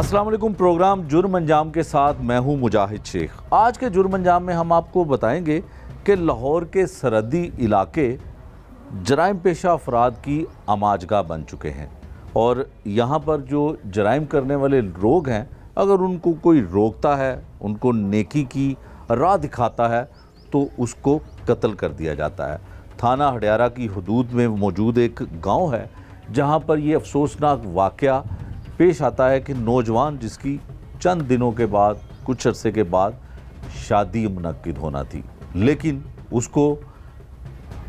अस्सलाम वालेकुम। प्रोग्राम जुर्म अंजाम के साथ मैं हूं मुजाहिद शेख। आज के जुर्म अंजाम में हम आपको बताएंगे कि लाहौर के सरहदी इलाके जराइम पेशा अफराद की आमाजगाह बन चुके हैं और यहाँ पर जो जराइम करने वाले लोग हैं, अगर उनको कोई रोकता है, उनको नेकी की राह दिखाता है तो उसको कत्ल कर दिया जाता है। थाना हडियारा की हदूद में मौजूद एक गांव है जहां पर ये अफसोसनाक वाक़या पेश आता है कि नौजवान जिसकी चंद दिनों के बाद, कुछ अरसे के बाद शादी मुनक्किद होना थी, लेकिन उसको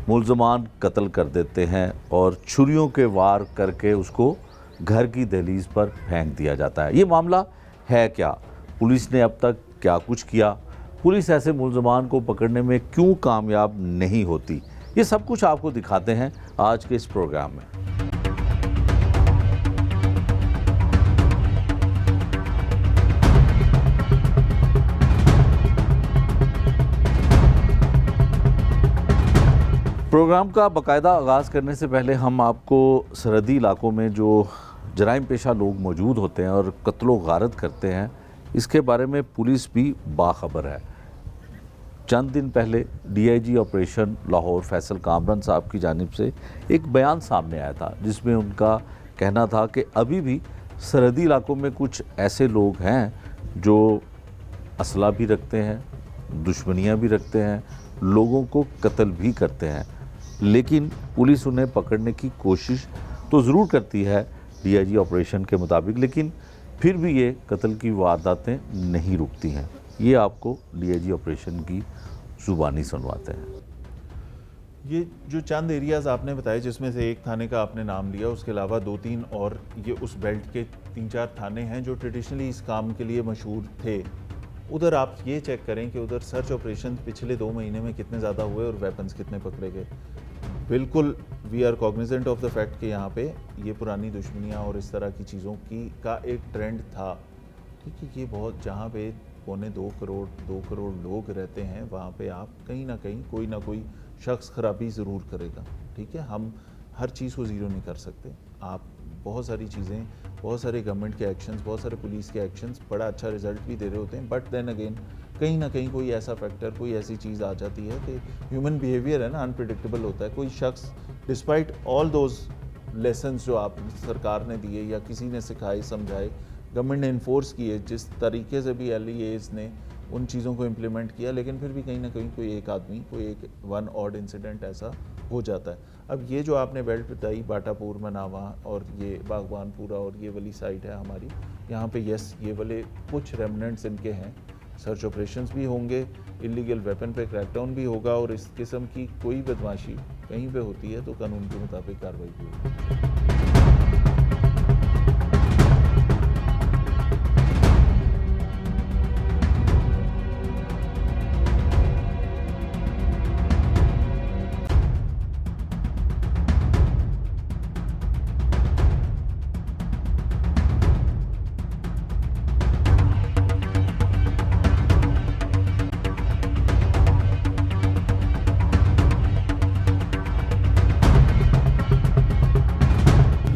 मुल्ज़मान कत्ल कर देते हैं और छुरियों के वार करके उसको घर की दहलीज पर फेंक दिया जाता है। ये मामला है क्या? पुलिस ने अब तक क्या कुछ किया? पुलिस ऐसे मुल्ज़मान को पकड़ने में क्यों कामयाब नहीं होती? ये सब कुछ आपको दिखाते हैं आज के इस प्रोग्राम में। प्रोग्राम का बाकायदा आगाज़ करने से पहले हम आपको सरहदी इलाकों में जो जराइम पेशा लोग मौजूद होते हैं और कत्लो गारत करते हैं, इसके बारे में पुलिस भी बाखबर है। चंद दिन पहले DIG ऑपरेशन लाहौर फैसल कामरान साहब की जानिब से एक बयान सामने आया था जिसमें उनका कहना था कि अभी भी सरहदी इलाकों में कुछ ऐसे लोग हैं जो असला भी रखते हैं, दुश्मनियाँ भी रखते हैं, लोगों को कत्ल भी करते हैं, लेकिन पुलिस उन्हें पकड़ने की कोशिश तो ज़रूर करती है DIG ऑपरेशन के मुताबिक, लेकिन फिर भी ये कत्ल की वारदातें नहीं रुकती हैं। ये आपको DIG ऑपरेशन की ज़ुबानी सुनवाते हैं। ये जो चंद एरियाज़ आपने बताए, जिसमें से एक थाने का आपने नाम लिया, उसके अलावा 2-3 और ये उस बेल्ट के 3-4 थाने हैं जो ट्रेडिशनली इस काम के लिए मशहूर थे। उधर आप ये चेक करें कि उधर सर्च ऑपरेशन पिछले 2 महीने में कितने ज़्यादा हुए और वेपन्स कितने पकड़े गए। बिल्कुल we are cognizant of the fact कि यहाँ पे ये पुरानी दुश्मनियाँ और इस तरह की चीज़ों की का एक ट्रेंड था। ठीक है, ये बहुत, जहाँ पे 2 करोड़ लोग रहते हैं, वहाँ पे आप कहीं ना कोई शख्स खराबी ज़रूर करेगा। ठीक है, हम हर चीज़ को ज़ीरो नहीं कर सकते। आप बहुत सारी चीज़ें, बहुत सारे गवर्नमेंट के एक्शंस, बहुत सारे पुलिस के एक्शंस बड़ा अच्छा रिजल्ट भी दे रहे होते हैं, बट देन अगेन कहीं ना कहीं कोई ऐसा फैक्टर, कोई ऐसी चीज़ आ जाती है कि ह्यूमन बिहेवियर है ना, अनप्रिडिक्टेबल होता है। कोई शख्स डिस्पाइट ऑल दोज लेसन्स जो आप सरकार ने दिए या किसी ने सिखाए, समझाए, गवर्नमेंट ने इन्फोर्स किए, जिस तरीके से भी LEAs ने उन चीज़ों को इम्प्लीमेंट किया, लेकिन फिर भी कहीं ना कहीं कोई एक आदमी, कोई एक वन ऑड इंसिडेंट ऐसा हो जाता है। अब ये जो आपने बेल्ट बताई, बाटापुर, मनावा और ये बागवानपुरा और ये वाली साइड है हमारी, यहाँ पे यस, ये वाले कुछ रेमनेंट्स इनके हैं। सर्च ऑपरेशंस भी होंगे, इलीगल वेपन पे क्रैकडाउन भी होगा और इस किस्म की कोई बदमाशी कहीं पे होती है तो कानून के मुताबिक कार्रवाई भी होगी।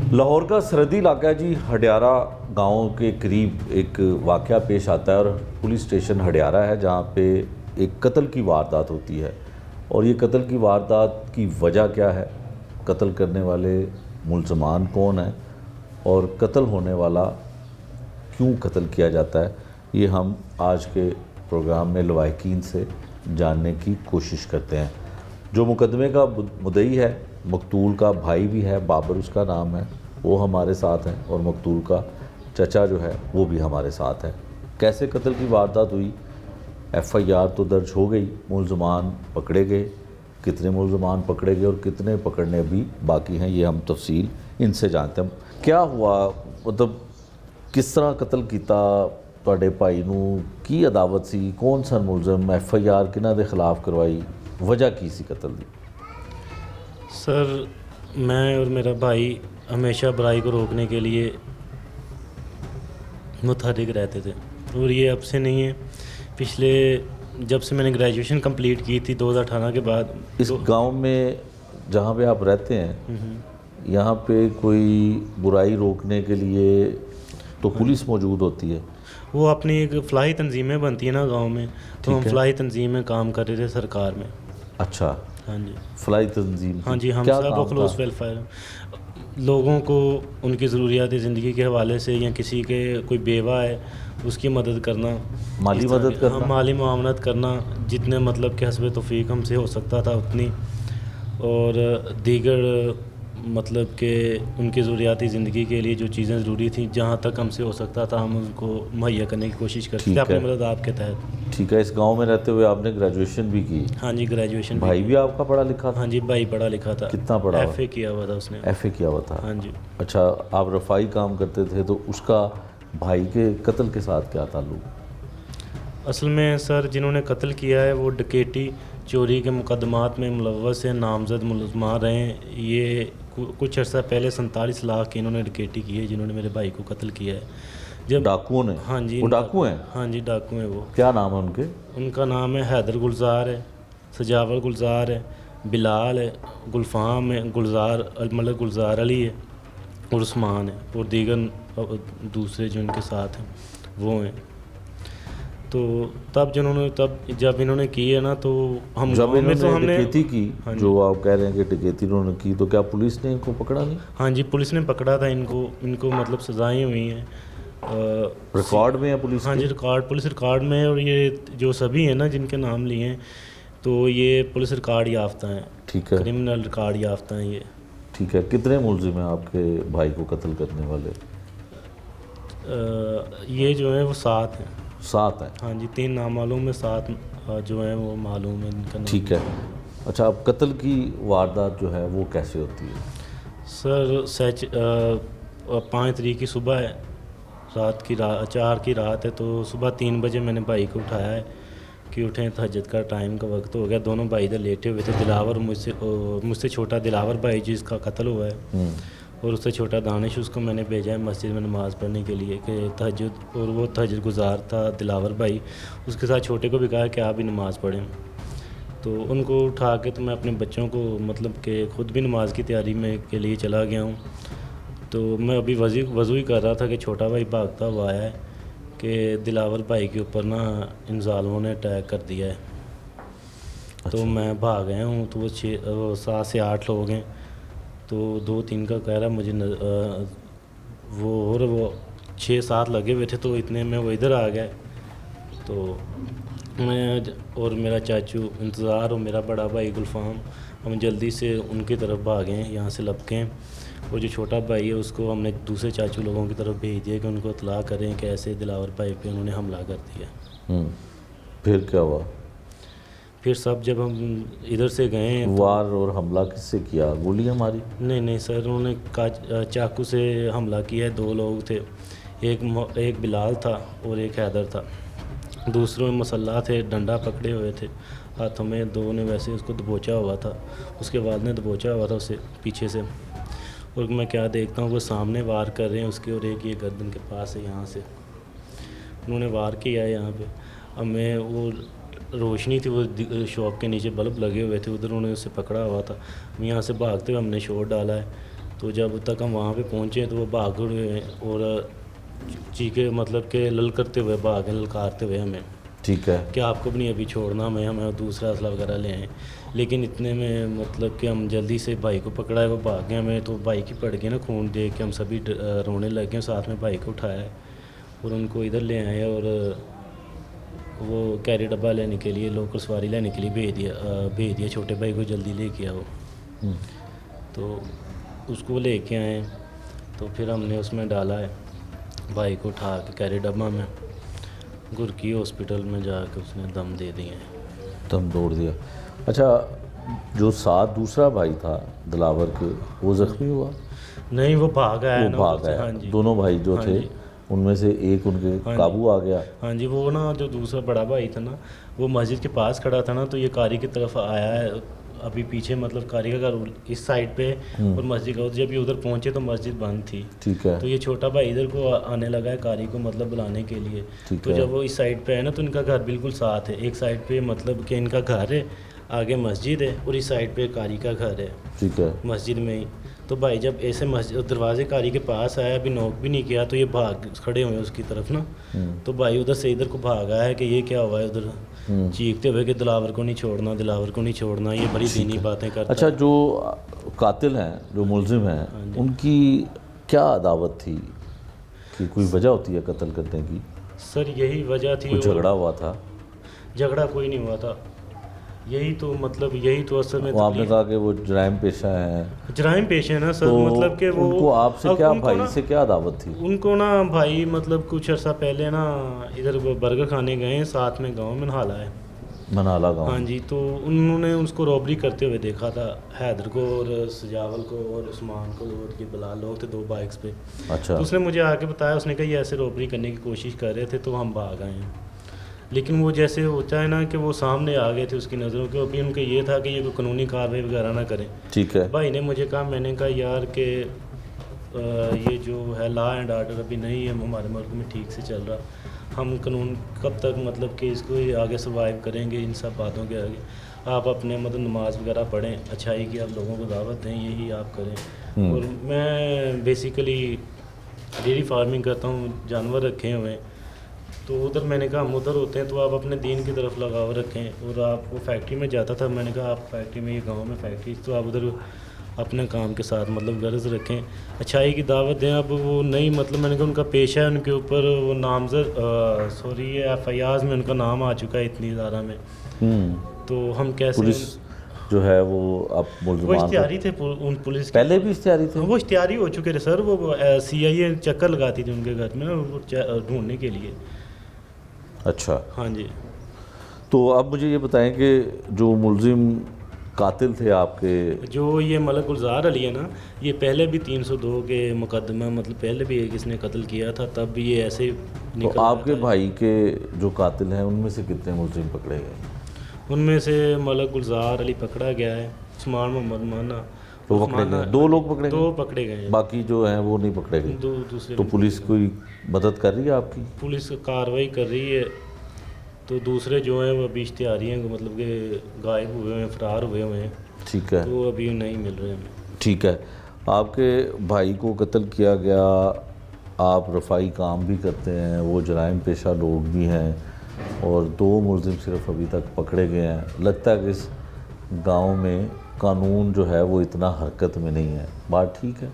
लाहौर का सरहदी इलाका जी हडियारा गांव के करीब एक वाक़या पेश आता है और पुलिस स्टेशन हडियारा है जहां पे एक कत्ल की वारदात होती है। और ये कत्ल की वारदात की वजह क्या है, कत्ल करने वाले मुल्ज़मान कौन है और कत्ल होने वाला क्यों कत्ल किया जाता है, ये हम आज के प्रोग्राम में लवाहिकीन से जानने की कोशिश करते हैं। जो मुकदमे का मुद्दई है, मकतूल का भाई भी है, बाबर उसका नाम है, वो हमारे साथ है और मकतूल का चचा जो है वो भी हमारे साथ है। कैसे कत्ल की वारदात हुई, FIR तो दर्ज हो गई, मुल्ज़मान पकड़े गए, कितने मुल्ज़मान पकड़े गए और कितने पकड़ने अभी बाकी हैं, ये हम तफसील इनसे जानते हैं। क्या हुआ, मतलब किस तरह कत्ल किया ਤੁਹਾਡੇ भाई नू, की अदावत सी, कौन सा मुलज़म, FIR किन्हां दे खिलाफ करवाई, वजह की सी कत्ल दी? सर, मैं और मेरा भाई हमेशा बुराई को रोकने के लिए मुतहरिक रहते थे और ये अब से नहीं है, पिछले जब से मैंने ग्रेजुएशन कंप्लीट की थी 2018 के बाद। इस गांव में जहां पे आप रहते हैं, यहाँ पे कोई बुराई रोकने के लिए तो पुलिस मौजूद होती है। वो अपनी एक फ़लाही तंजीमें बनती है ना गांव में, तो हम ठीक है। फ़लाही तंजीम में काम कर रहे थे सरकार में। अच्छा, हाँ जी। फलाई तंजीम हाँ की जी, हम क्या सब काम खलूस था? वेलफेयर, लोगों को उनकी ज़रूरियात ज़िंदगी के हवाले से, या किसी के कोई बेवा है उसकी मदद करना, माली इस तरह मदद के- करना? हाँ, माली मुआवनत करना, जितने मतलब कि हस्ब तौफीक हमसे हो सकता था उतनी, और दीगर मतलब कि उनकी ज़रूरियाती ज़िंदगी के लिए जो चीज़ें ज़रूरी थी, जहाँ तक हमसे हो सकता था हम उनको मुहैया करने की कोशिश करते थे ठीक अपनी है। मदद आपके तहत। ठीक है, इस गांव में रहते हुए आपने ग्रेजुएशन भी की। हाँ जी, ग्रेजुएशन भाई की। भी आपका पढ़ा लिखा था? हाँ जी, भाई पढ़ा लिखा था। कितना पढ़ा हुआ? FA किया हुआ था उसने। एफए किया हुआ था। हाँ जी। अच्छा, आप रफ़ाई काम करते थे, तो उसका भाई के कत्ल के साथ क्या ताल्लुक? असल में सर, जिन्होंने कत्ल किया है वो डकैती चोरी के मुकदमात में मुलव्वस हैं, नामजद मुलज़मान रहे हैं। ये कुछ अर्सा पहले 47 लाख की इन्होंने डकैती की है, जिन्होंने मेरे भाई को कत्ल किया है। जब डाकुओं ने? हाँ जी, वो डाकू हैं? हाँ जी, डाकू हैं वो। क्या नाम है उनके? उनका नाम है हैदर गुलजार है, सजावर गुलजार है, बिलाल है, गुलफाम है, गुलजार मतलब गुलजार अली है, और उस्मान है, और दीगर दूसरे जो इनके साथ हैं वो हैं। तो तब जब इन्होंने की है ना, तो हम जब गाँव में तो इन्होंने हमने डकैती की, हाँ जी। जो आप कह रहे हैं कि डकैती इन्होंने की, तो क्या पुलिस ने इनको पकड़ा नहीं? हाँ जी, पुलिस ने पकड़ा था इनको मतलब सज़ाएँ हुई हैं। रिकॉर्ड में है पुलिस हाँ जी, के? पुलिस रिकॉर्ड में है, और ये जो सभी हैं ना जिनके नाम लिए हैं, तो ये पुलिस रिकॉर्ड याफ्ता हैं, ठीक है। क्रिमिनल रिकॉर्ड याफ्ता हैं ये। ठीक है, कितने मुलजिम हैं आपके भाई को कत्ल करने वाले? ये जो है वो 7 हैं। 7 हैं? हाँ जी, 3 नामालूम में 7 जो हैं वो मालूम है इनका नाम। ठीक है। अच्छा, अब कत्ल की वारदात जो है वो कैसे होती है? सर 5 तारीख की सुबह है, 4 की रात है, तो सुबह 3 बजे मैंने भाई को उठाया है कि उठें, तहज्जुद का टाइम का वक्त हो गया। दोनों भाई इधर लेटे हुए थे, दिलावर मुझसे छोटा दिलावर भाई जिसका कत्ल हुआ है, और उससे छोटा दानिश, उसको मैंने भेजा है मस्जिद में नमाज़ पढ़ने के लिए कि तहज्जुद, और वो तहज्जुद गुजार था दिलावर भाई। उसके साथ छोटे को भी कहा कि आप भी नमाज़ पढ़ें। तो उनको उठा के तो मैं अपने बच्चों को मतलब कि ख़ुद भी नमाज की तैयारी में के लिए चला गया हूँ। तो मैं अभी वज़ू ही कर रहा था कि छोटा भाई भागता हुआ आया है कि दिलावर भाई के ऊपर ना इन ज़ालिमों ने अटैक कर दिया है। तो मैं भाग गया हूँ, तो वो 7 से 8 लोग हैं, तो 2-3 का कह रहा मुझे वो 6-7 लगे हुए थे, तो इतने में वो इधर आ गए। तो मैं और मेरा चाचू इंतज़ार और मेरा बड़ा भाई गुलफाम, हम जल्दी से उनकी तरफ भागे हैं, यहाँ से लपके हैं। और जो छोटा भाई है उसको हमने दूसरे चाचू लोगों की तरफ भेज दिया कि उनको इत्तला करें कि ऐसे दिलावर भाई पे उन्होंने हमला कर दिया। फिर क्या हुआ? फिर सब जब हम इधर से गए हैं वार और हमला किससे किया? गोलियां मारी? नहीं सर, उन्होंने चाकू से हमला किया है। 2 लोग थे, एक बिलाल था और एक हैदर था। दूसरों में मसल्ला थे, डंडा पकड़े हुए थे हाथों में। 2 ने वैसे उसको दबोचा हुआ था, उसके बाद ने दबोचा हुआ था उसे पीछे से। और मैं क्या देखता हूँ वो सामने वार कर रहे हैं उसके, और एक ये गर्दन के पास है, यहाँ से उन्होंने वार किया है यहाँ पे। अब मैं वो रोशनी थी, वो शॉप के नीचे बल्ब लगे हुए थे, उधर उन्होंने उसे पकड़ा हुआ था। मैं यहाँ से भागते हुए हमने शॉट डाला है। तो जब तक हम वहाँ पे पहुँचे तो वो भाग हुए हैं और चीखे मतलब के ललकारते हुए भागे, ललकारते हुए हमें ठीक है। कि आपको भी नहीं अभी छोड़ना, हमें दूसरा असला वगैरह ले आए। लेकिन इतने में मतलब कि हम जल्दी से भाई को पकड़ा है, वो भाग गए। हमें तो भाई की पड़ गई ना, खून देख के हम सभी रोने लग गए। साथ में भाई को उठाया है और उनको इधर ले आए, और वो कैरी डब्बा लेने के लिए, लोकल सवारी लेने के लिए भेज दिया छोटे भाई को, जल्दी लेके आओ। तो उसको लेके आए, तो फिर हमने उसमें डाला है भाई को, उठा के कैरी डब्बा में गुरकी हॉस्पिटल में जाकर उसने दम दे दिए। दम तोड़ दिया। अच्छा, जो साथ दूसरा भाई था दिलावर के, वो ज़ख्मी हुआ? नहीं, वो भाग आया वो ना भाग उधर से। आया। हाँ जी, दोनों भाई जो हाँ थे जी। उनमें से एक उनके हाँ जी। काबू आ गया। हाँ जी, वो ना जो दूसरा बड़ा भाई था ना, वो मस्जिद के पास खड़ा था ना, तो ये कारी की तरफ आया है अभी पीछे, मतलब कारी का घर इस साइड पे और मस्जिद का। जब ये उधर पहुंचे तो मस्जिद बंद थी। ठीक है। तो ये छोटा भाई इधर को आने लगा है कारी को मतलब बुलाने के लिए। ठीक तो है। जब वो इस साइड पे है ना, तो इनका घर बिल्कुल साथ है। एक साइड पे मतलब कि इनका घर है, आगे मस्जिद है, और इस साइड पे कारी का घर है ठीक है। मस्जिद में ही। तो भाई जब ऐसे मस्जिद दरवाजे कारी के पास आया, अभी नॉक भी नहीं किया, तो ये भाग खड़े हुए उसकी तरफ ना। तो भाई उधर से इधर को भाग आया है कि ये क्या हुआ है उधर, चीखते हुए कि दिलावर को नहीं छोड़ना, दिलावर को नहीं छोड़ना, ये बड़ी दीनी बातें करता अच्छा, है। जो कातिल हैं, जो मुलजिम हैं, उनकी क्या अदावत थी कि कोई वजह होती है कत्ल करने की? सर यही वजह थी। कुछ झगड़ा हुआ था? झगड़ा कोई नहीं हुआ था, यही तो मतलब यही तो असल में वो आपने कहा कि वो जराइम पेशा हैं, जराइम पेश है ना सर। तो मतलब कि वो उनको आपसे अब क्या, उनको भाई ना- से क्या अदावत थी? उनको ना भाई मतलब कुछ अर्सा पहले ना इधर वो बर्गर खाने गए साथ में, गांव में नहाला है। मनाला गाँव? हाँ जी, तो उन्होंने उसको रॉबरी करते हुए देखा था, हैदर को और सजावल को और उस्मान को, और ये बिलाल लोग थे 2 बाइक्स पे। अच्छा, तो उसने मुझे आके बताया, उसने कहा ये ऐसे रॉबरी करने की कोशिश कर रहे थे, तो हम भाग आए हैं। लेकिन वो जैसे होता है ना कि वो सामने आ गए थे उसकी नज़रों के, अभी उनका ये था कि ये कोई कानूनी कार्रवाई वगैरह ना करें। ठीक है। भाई ने मुझे कहा, मैंने कहा यार कि ये जो है लॉ एंड ऑर्डर अभी नहीं है हमारे मुल्क में ठीक से चल रहा, हम कानून कब तक मतलब कि इसको ही आगे सर्वाइव करेंगे इन सब बातों के आगे। आप अपने मतलब नमाज वगैरह पढ़ें, अच्छाई की आप लोगों को दावत दें, यही आप करें। और मैं बेसिकली डेयरी फार्मिंग करता हूँ, जानवर रखे हुए हैं, तो उधर मैंने कहा हम उधर होते हैं तो आप अपने दीन की तरफ लगाव रखें। और आप वो फैक्ट्री में जाता था, मैंने कहा आप फैक्ट्री में, ये गांव में फैक्ट्री, तो आप उधर अपने काम के साथ मतलब गर्ज रखें, अच्छाई की दावत दें। अब वो नहीं मतलब मैंने कहा उनका पेशा है, उनके ऊपर वो नामजद सॉरी ये FIRs में उनका नाम आ चुका है इतनी ज़्यादा में, तो हम कैसे पुलिस जो है वो अब वो मुलजमान इश्तिहारी थे उन पुलिस के, पहले भी इश्तिहारी थे? वो इश्तिहारी हो चुके थे सर। वो CIA चक्कर लगाती थी उनके घर में ना, वो ढूंढने के लिए। अच्छा, हाँ जी। तो अब मुझे ये बताएं कि जो मुलजिम कातिल थे आपके, जो ये मलक गुलजार अली है ना, ये पहले भी 302 के मुकदमा मतलब पहले भी एक इसने कत्ल किया था, तब भी ये ऐसे तो निकल आपके आता है। भाई के जो कातिल हैं उनमें से कितने मुलजिम पकड़े गए? उनमें से मलक गुलजार अली पकड़ा गया है, उस्मान मोहम्मद माना तो पकड़े गए, 2 लोग पकड़े दो गए, पकड़े गए हैं, बाकी जो हैं वो नहीं पकड़े गए। दो दूसरे तो पुलिस कोई मदद कर रही है आपकी? पुलिस कार्रवाई कर रही है, तो दूसरे जो हैं वो अभी इश्तिहारी हैं, मतलब कि गायब हुए हैं, फरार हुए हुए हैं, ठीक है, तो वो अभी नहीं मिल रहे हमें। ठीक है। आपके भाई को कत्ल किया गया, आप रफ़ाई काम भी करते हैं, वो जराइम पेशा लोग भी हैं, और 2 मुलजिम सिर्फ अभी तक पकड़े गए हैं। लगता है कि इस गांव में कानून जो है वो इतना हरकत में नहीं है, बात ठीक है?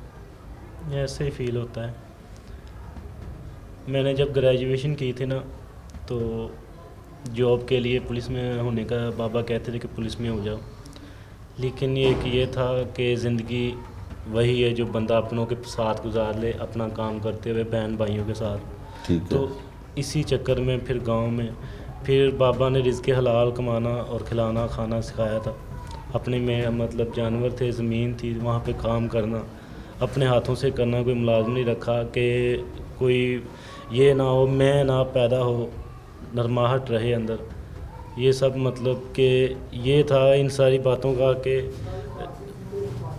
ऐसे ही फील होता है। मैंने जब ग्रेजुएशन की थी ना, तो जॉब के लिए पुलिस में होने का बाबा कहते थे कि पुलिस में हो जाओ, लेकिन ये था कि ज़िंदगी वही है जो बंदा अपनों के साथ गुजार ले, अपना काम करते हुए बहन भाइयों के साथ। ठीक है। तो इसी चक्कर में फिर गांव में फिर बाबा ने रिज़्क़ हलाल कमाना और खिलाना खाना सिखाया था। अपने में मतलब जानवर थे, ज़मीन थी, वहाँ पे काम करना, अपने हाथों से करना, कोई मुलाजिम नहीं रखा कि कोई ये ना हो, मैं ना पैदा हो, नरमाहट रहे अंदर, ये सब मतलब कि ये था इन सारी बातों का कि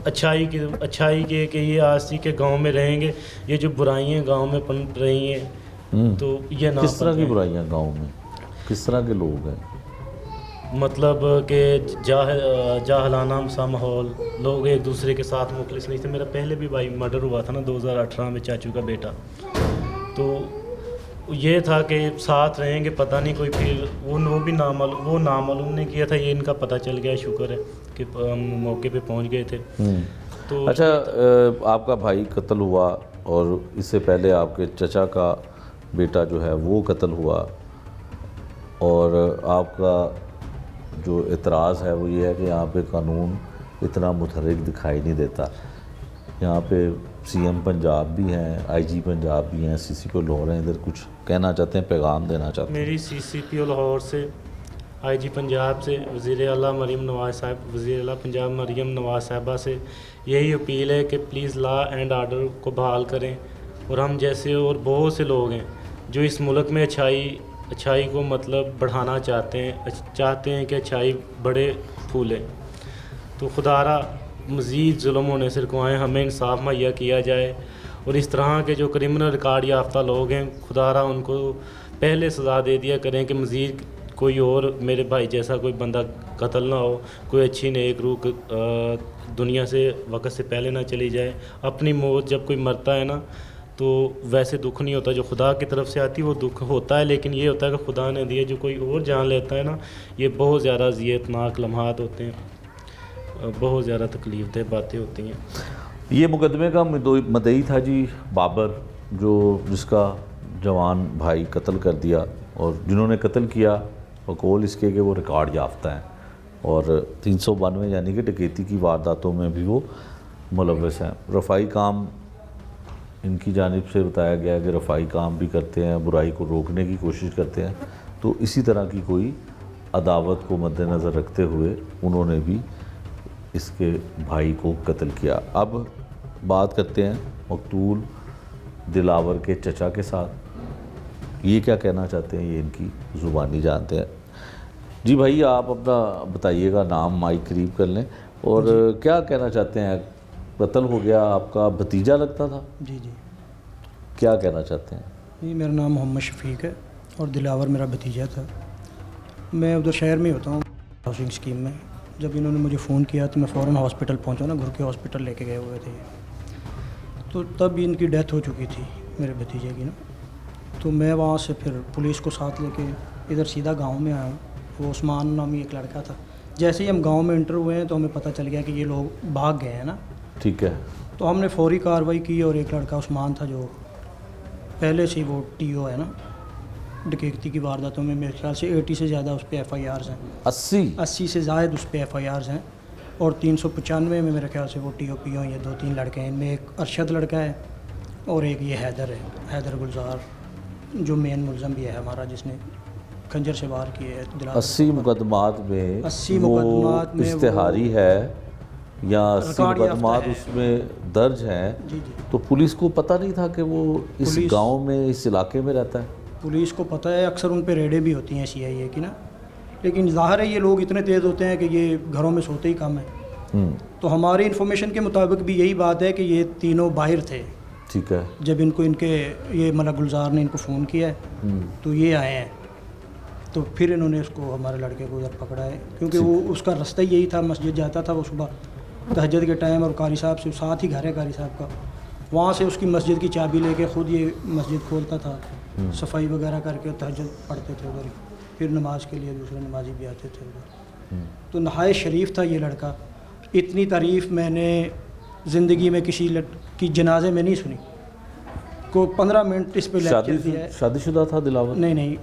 अच्छाई की कि ये आज सी के गांव में रहेंगे, ये जो बुराइयां गांव में पनप रही हैं तो ये ना किस तरह की पनपें। बुराइयां गांव में, किस तरह के लोग हैं? मतलब कि जाहलाना सा माहौल, लोग एक दूसरे के साथ मुखलिस नहीं थे। मेरा पहले भी भाई मर्डर हुआ था ना 2018 में, चाचू का बेटा, तो ये था कि साथ रहेंगे, पता नहीं कोई फिर वो भी नामालूम नहीं किया था, ये इनका पता चल गया, शुक्र है कि हम मौके पे पहुंच गए थे। तो अच्छा, आपका भाई कत्ल हुआ और इससे पहले आपके चचा का बेटा जो है वो कत्ल हुआ, और आपका जो एतराज़ है वो ये है कि यहाँ पे कानून इतना मुतहर्रिक दिखाई नहीं देता। यहाँ पे CM पंजाब भी हैं, IG पंजाब भी हैं, CCP लाहौर हैं, इधर कुछ कहना चाहते हैं, पैगाम देना चाहते हैं? मेरी CCP लाहौर से, IG पंजाब से, वज़ीर आला मरीम नवाज़ साहब, वज़ीर आला पंजाब मरीम नवाज़ साहबा से यही अपील है कि प्लीज़ लॉ एंड ऑर्डर को बहाल करें, और हम जैसे और बहुत से लोग हैं जो इस मुल्क में अच्छाई को मतलब बढ़ाना चाहते हैं कि अच्छाई बढ़े फूले, तो खुदारा मज़ीद जुल्म होने से रुकवाएँ, हमें इंसाफ मुहैया किया जाए, और इस तरह के जो क्रिमिनल रिकॉर्ड याफ्ता लोग हैं खुदारा उनको पहले सज़ा दे दिया करें कि मज़ीद कोई और मेरे भाई जैसा कोई बंदा कत्ल ना हो, कोई अच्छी नेक रूह दुनिया से वक्त से पहले ना चली जाए। अपनी मौत जब कोई मरता है ना तो वैसे दुख नहीं होता जो खुदा की तरफ से आती, वो दुख होता है, लेकिन ये होता है कि खुदा ने दिए जो कोई और जान लेता है ना, ये बहुत ज़्यादा अज़ियतनाक लम्हात होते हैं, बहुत ज़्यादा तकलीफ़देह बातें होती हैं। ये मुकदमे का मदई था जी बाबर, जिसका जवान भाई कत्ल कर दिया, और जिन्होंने कत्ल किया बकौल इसके कि वो रिकॉर्ड याफ्ता हैं और 392 यानी कि डकैती की वारदातों में भी वो मुलव्वस हैं। रफ़ाई काम इनकी जानिब से बताया गया कि रफ़ाई काम भी करते हैं, बुराई को रोकने की कोशिश करते हैं। तो इसी तरह की कोई अदावत को मद्देनज़र रखते हुए उन्होंने भी इसके भाई को कत्ल किया। अब बात करते हैं मकतूल दिलावर के चचा के साथ, ये क्या कहना चाहते हैं ये इनकी ज़ुबानी जानते हैं। जी भाई, आप अपना बताइएगा, नाम माइक करीब कर लें, और क्या कहना चाहते हैं। कत्ल हो गया, आपका भतीजा लगता था? जी जी। क्या कहना चाहते हैं? जी, मेरा नाम मोहम्मद शफीक है और दिलावर मेरा भतीजा था। मैं उधर शहर में होता हूँ हाउसिंग स्कीम में। जब इन्होंने मुझे फ़ोन किया तो मैं फ़ौरन हॉस्पिटल पहुँचा ना, घर के हॉस्पिटल लेके गए हुए थे, तो तब इनकी डेथ हो चुकी थी मेरे भतीजे की ना। तो मैं वहाँ से फिर पुलिस को साथ लेके इधर सीधा गांव में आया हूँ। वो उस्मान नामी एक लड़का था। जैसे ही हम गांव में एंटर हुए हैं तो हमें पता चल गया कि ये लोग भाग गए हैं ना। ठीक है। तो हमने फौरी कार्रवाई की और एक लड़का उस्मान था जो पहले से ही वो टीओ है ना, डकैती की वारदातों में मेरे ख्याल से 80 से ज़्यादा उस पर FIRs हैं। 80 से ज़ायद उस पर FIRs हैं, और 395 में मेरे ख्याल से वो TOP हैं। ये 2-3 लड़के हैं, इनमें एक अरशद लड़का है और एक ये हैदर है, हैदर गुलजार, जो मेन मुलज़म भी है हमारा, जिसने खंजर से वार किए है। 80 मुकदमात में 80 मुकदमात में इश्तिहारी है या 80 रिकॉर्ड मुकदमात याफ्ता है। उसमें दर्ज हैं। जी जी। तो पुलिस को पता नहीं था कि वो इस पुलिस- गांव में, इस इलाके में रहता है? पुलिस को पता है, अक्सर उन पे रेडें भी होती हैं CIA की ना, लेकिन ज़ाहिर है ये लोग इतने तेज़ होते हैं कि ये घरों में सोते ही कम है। तो हमारी इन्फॉर्मेशन के मुताबिक भी यही बात है कि ये तीनों बाहर थे। ठीक है। जब इनको ये मलक गुलजार ने इनको फ़ोन किया है तो ये आए हैं, तो फिर इन्होंने उसको, हमारे लड़के को उधर पकड़ा है, क्योंकि वो उसका रास्ता ही यही था, मस्जिद जाता था वो सुबह तहज्जुद के टाइम, और कारी साहब से साथ ही घर है कारी साहब का, वहाँ से उसकी मस्जिद की चाबी लेके ख़ुद ये मस्जिद खोलता था, सफाई वगैरह करके तहज्जुद पढ़ते थे उधर, फिर नमाज के लिए दूसरे नमाजी भी आते थे उधर। तो नहायत शरीफ था ये लड़का। इतनी तारीफ़ मैंने ज़िंदगी में किसी की जनाजे में नहीं सुनी। को 15 मिनट इस पर लेक्चर दिया है। शादीशुदा था दिलावर? नहीं,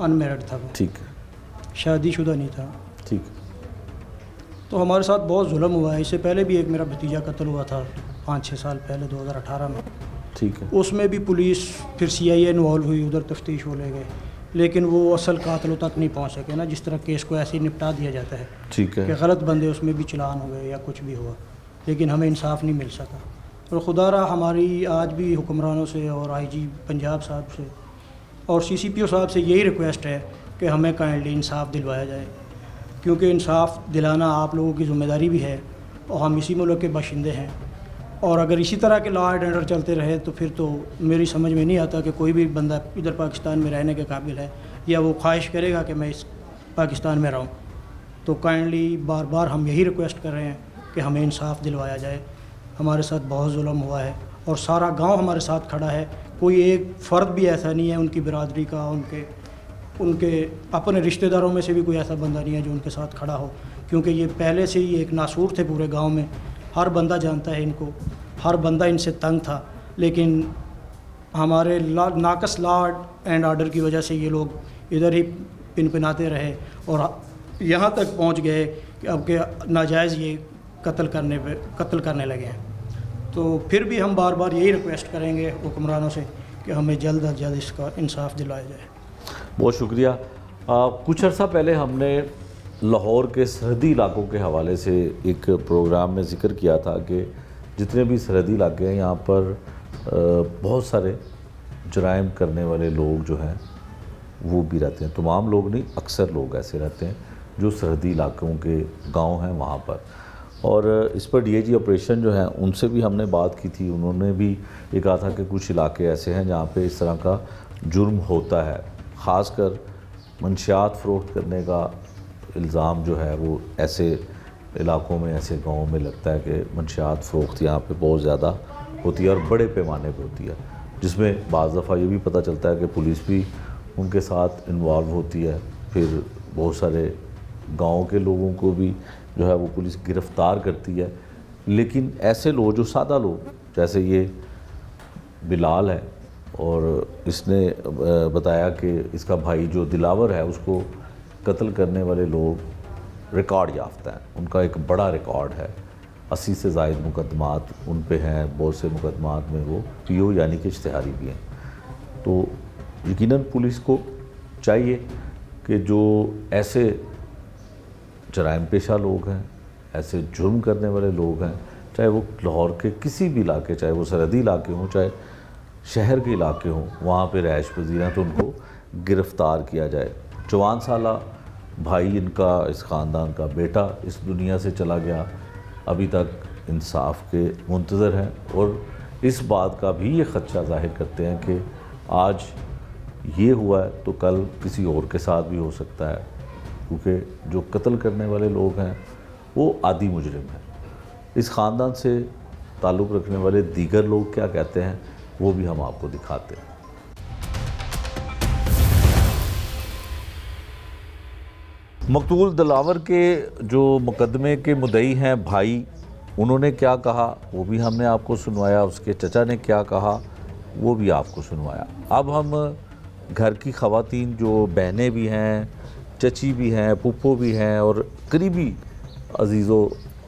अनमेरिड था वो। ठीक है। शादीशुदा नहीं था। ठीक। तो हमारे साथ बहुत जुल्म हुआ है। इससे पहले भी एक मेरा भतीजा कत्ल हुआ था 5-6 साल पहले, 2018 में। ठीक है। उसमें भी पुलिस फिर CIA इन्वॉल्व हुई, उधर तफ्तीश हो ले गए, लेकिन वो असल कातलों तक नहीं पहुंच सके ना, जिस तरह केस को ऐसे ही निपटा दिया जाता है ठीक कि है। गलत बंदे उसमें भी चलान हो गए या कुछ भी हुआ, लेकिन हमें इंसाफ नहीं मिल सका। और खुदारा हमारी आज भी हुक्मरानों से और IG पंजाब साहब से और CCPO साहब से यही रिक्वेस्ट है कि हमें काइंडली इंसाफ दिलवाया जाए, क्योंकि इंसाफ दिलाना आप लोगों की ज़िम्मेदारी भी है और हम इसी मुल्क के बाशिंदे हैं। और अगर इसी तरह के लॉ एंड ऑर्डर चलते रहे तो फिर तो मेरी समझ में नहीं आता कि कोई भी बंदा इधर पाकिस्तान में रहने के काबिल है या वो ख्वाहिश करेगा कि मैं इस पाकिस्तान में रहूं। तो काइंडली बार बार हम यही रिक्वेस्ट कर रहे हैं कि हमें इंसाफ दिलवाया जाए। हमारे साथ बहुत जुल्म हुआ है और सारा गांव हमारे साथ खड़ा है। कोई एक फ़र्द भी ऐसा नहीं है उनकी बिरादरी का, उनके अपने रिश्तेदारों में से भी कोई ऐसा बंदा नहीं है जो उनके साथ खड़ा हो, क्योंकि ये पहले से ही एक नासूर थे पूरे गांव में। हर बंदा जानता है इनको, हर बंदा इनसे तंग था, लेकिन हमारे नाकस लॉ एंड ऑर्डर की वजह से ये लोग इधर ही पिनपिनाते रहे और यहाँ तक पहुँच गए कि अब के नाजायज़ ये कत्ल करने लगे हैं। तो फिर भी हम बार बार यही रिक्वेस्ट करेंगे हुक्मरानों से कि हमें जल्द अज जल्द इसका इंसाफ दिलाया जाए। बहुत शुक्रिया। कुछ अर्सा पहले हमने लाहौर के सरहदी इलाकों के हवाले से एक प्रोग्राम में ज़िक्र किया था कि जितने भी सरहदी इलाके हैं यहाँ पर बहुत सारे जराइम करने वाले लोग जो हैं वो भी रहते हैं। तमाम लोग नहीं, अक्सर लोग ऐसे रहते हैं जो सरहदी इलाकों के गांव हैं वहाँ पर। और इस पर DIG ऑपरेशन जो हैं उनसे भी हमने बात की थी। उन्होंने भी ये कहा था कि कुछ इलाके ऐसे हैं जहाँ पे इस तरह का जुर्म होता है, ख़ासकर मंशियात फ़रोख्त करने का इल्ज़ाम जो है वो ऐसे इलाकों में, ऐसे गाँव में लगता है कि मंशियात फ़रोख्त यहाँ पे बहुत ज़्यादा होती है और बड़े पैमाने पे होती है, जिसमें बाज़ दफ़ा ये भी पता चलता है कि पुलिस भी उनके साथ इन्वॉल्व होती है। फिर बहुत सारे गाँव के लोगों को भी जो है वो पुलिस गिरफ़्तार करती है। लेकिन ऐसे लोग जो सादा लोग, जैसे ये बिलाल है और इसने बताया कि इसका भाई जो दिलावर है उसको कत्ल करने वाले लोग रिकॉर्ड याफ्ता हैं, उनका एक बड़ा रिकॉर्ड है, 80 से ज़ायद मुकदमात उन पे हैं, बहुत से मुकदमात में वो पीओ यानी कि इश्तिहारी भी हैं। तो यकीनन पुलिस को चाहिए कि जो ऐसे जराइम पेशा लोग हैं, ऐसे जुर्म करने वाले लोग हैं, चाहे वो लाहौर के किसी भी इलाके, चाहे वो सरहदी इलाके हों, चाहे शहर के इलाके हों, वहाँ पे रहायश पजीर हैं, तो उनको गिरफ़्तार किया जाए। 54 साला भाई इनका, इस ख़ानदान का बेटा इस दुनिया से चला गया, अभी तक इंसाफ के मुंतज़र हैं और इस बात का भी ये ख़दशा ज़ाहिर करते हैं कि आज ये हुआ है तो कल किसी और के साथ भी हो सकता है, क्योंकि जो कत्ल करने वाले लोग हैं वो आदी मुजरिम हैं। इस ख़ानदान से ताल्लुक़ रखने वाले दीगर लोग क्या कहते हैं वो भी हम आपको दिखाते हैं। मकतूल दिलावर के जो मुकदमे के मुद्दई हैं भाई, उन्होंने क्या कहा वो भी हमने आपको सुनवाया, उसके चचा ने क्या कहा वो भी आपको सुनवाया। अब हम घर की ख़वातीन जो बहनें भी हैं, चची भी हैं, पुप्पो भी हैं और करीबी अजीज़ो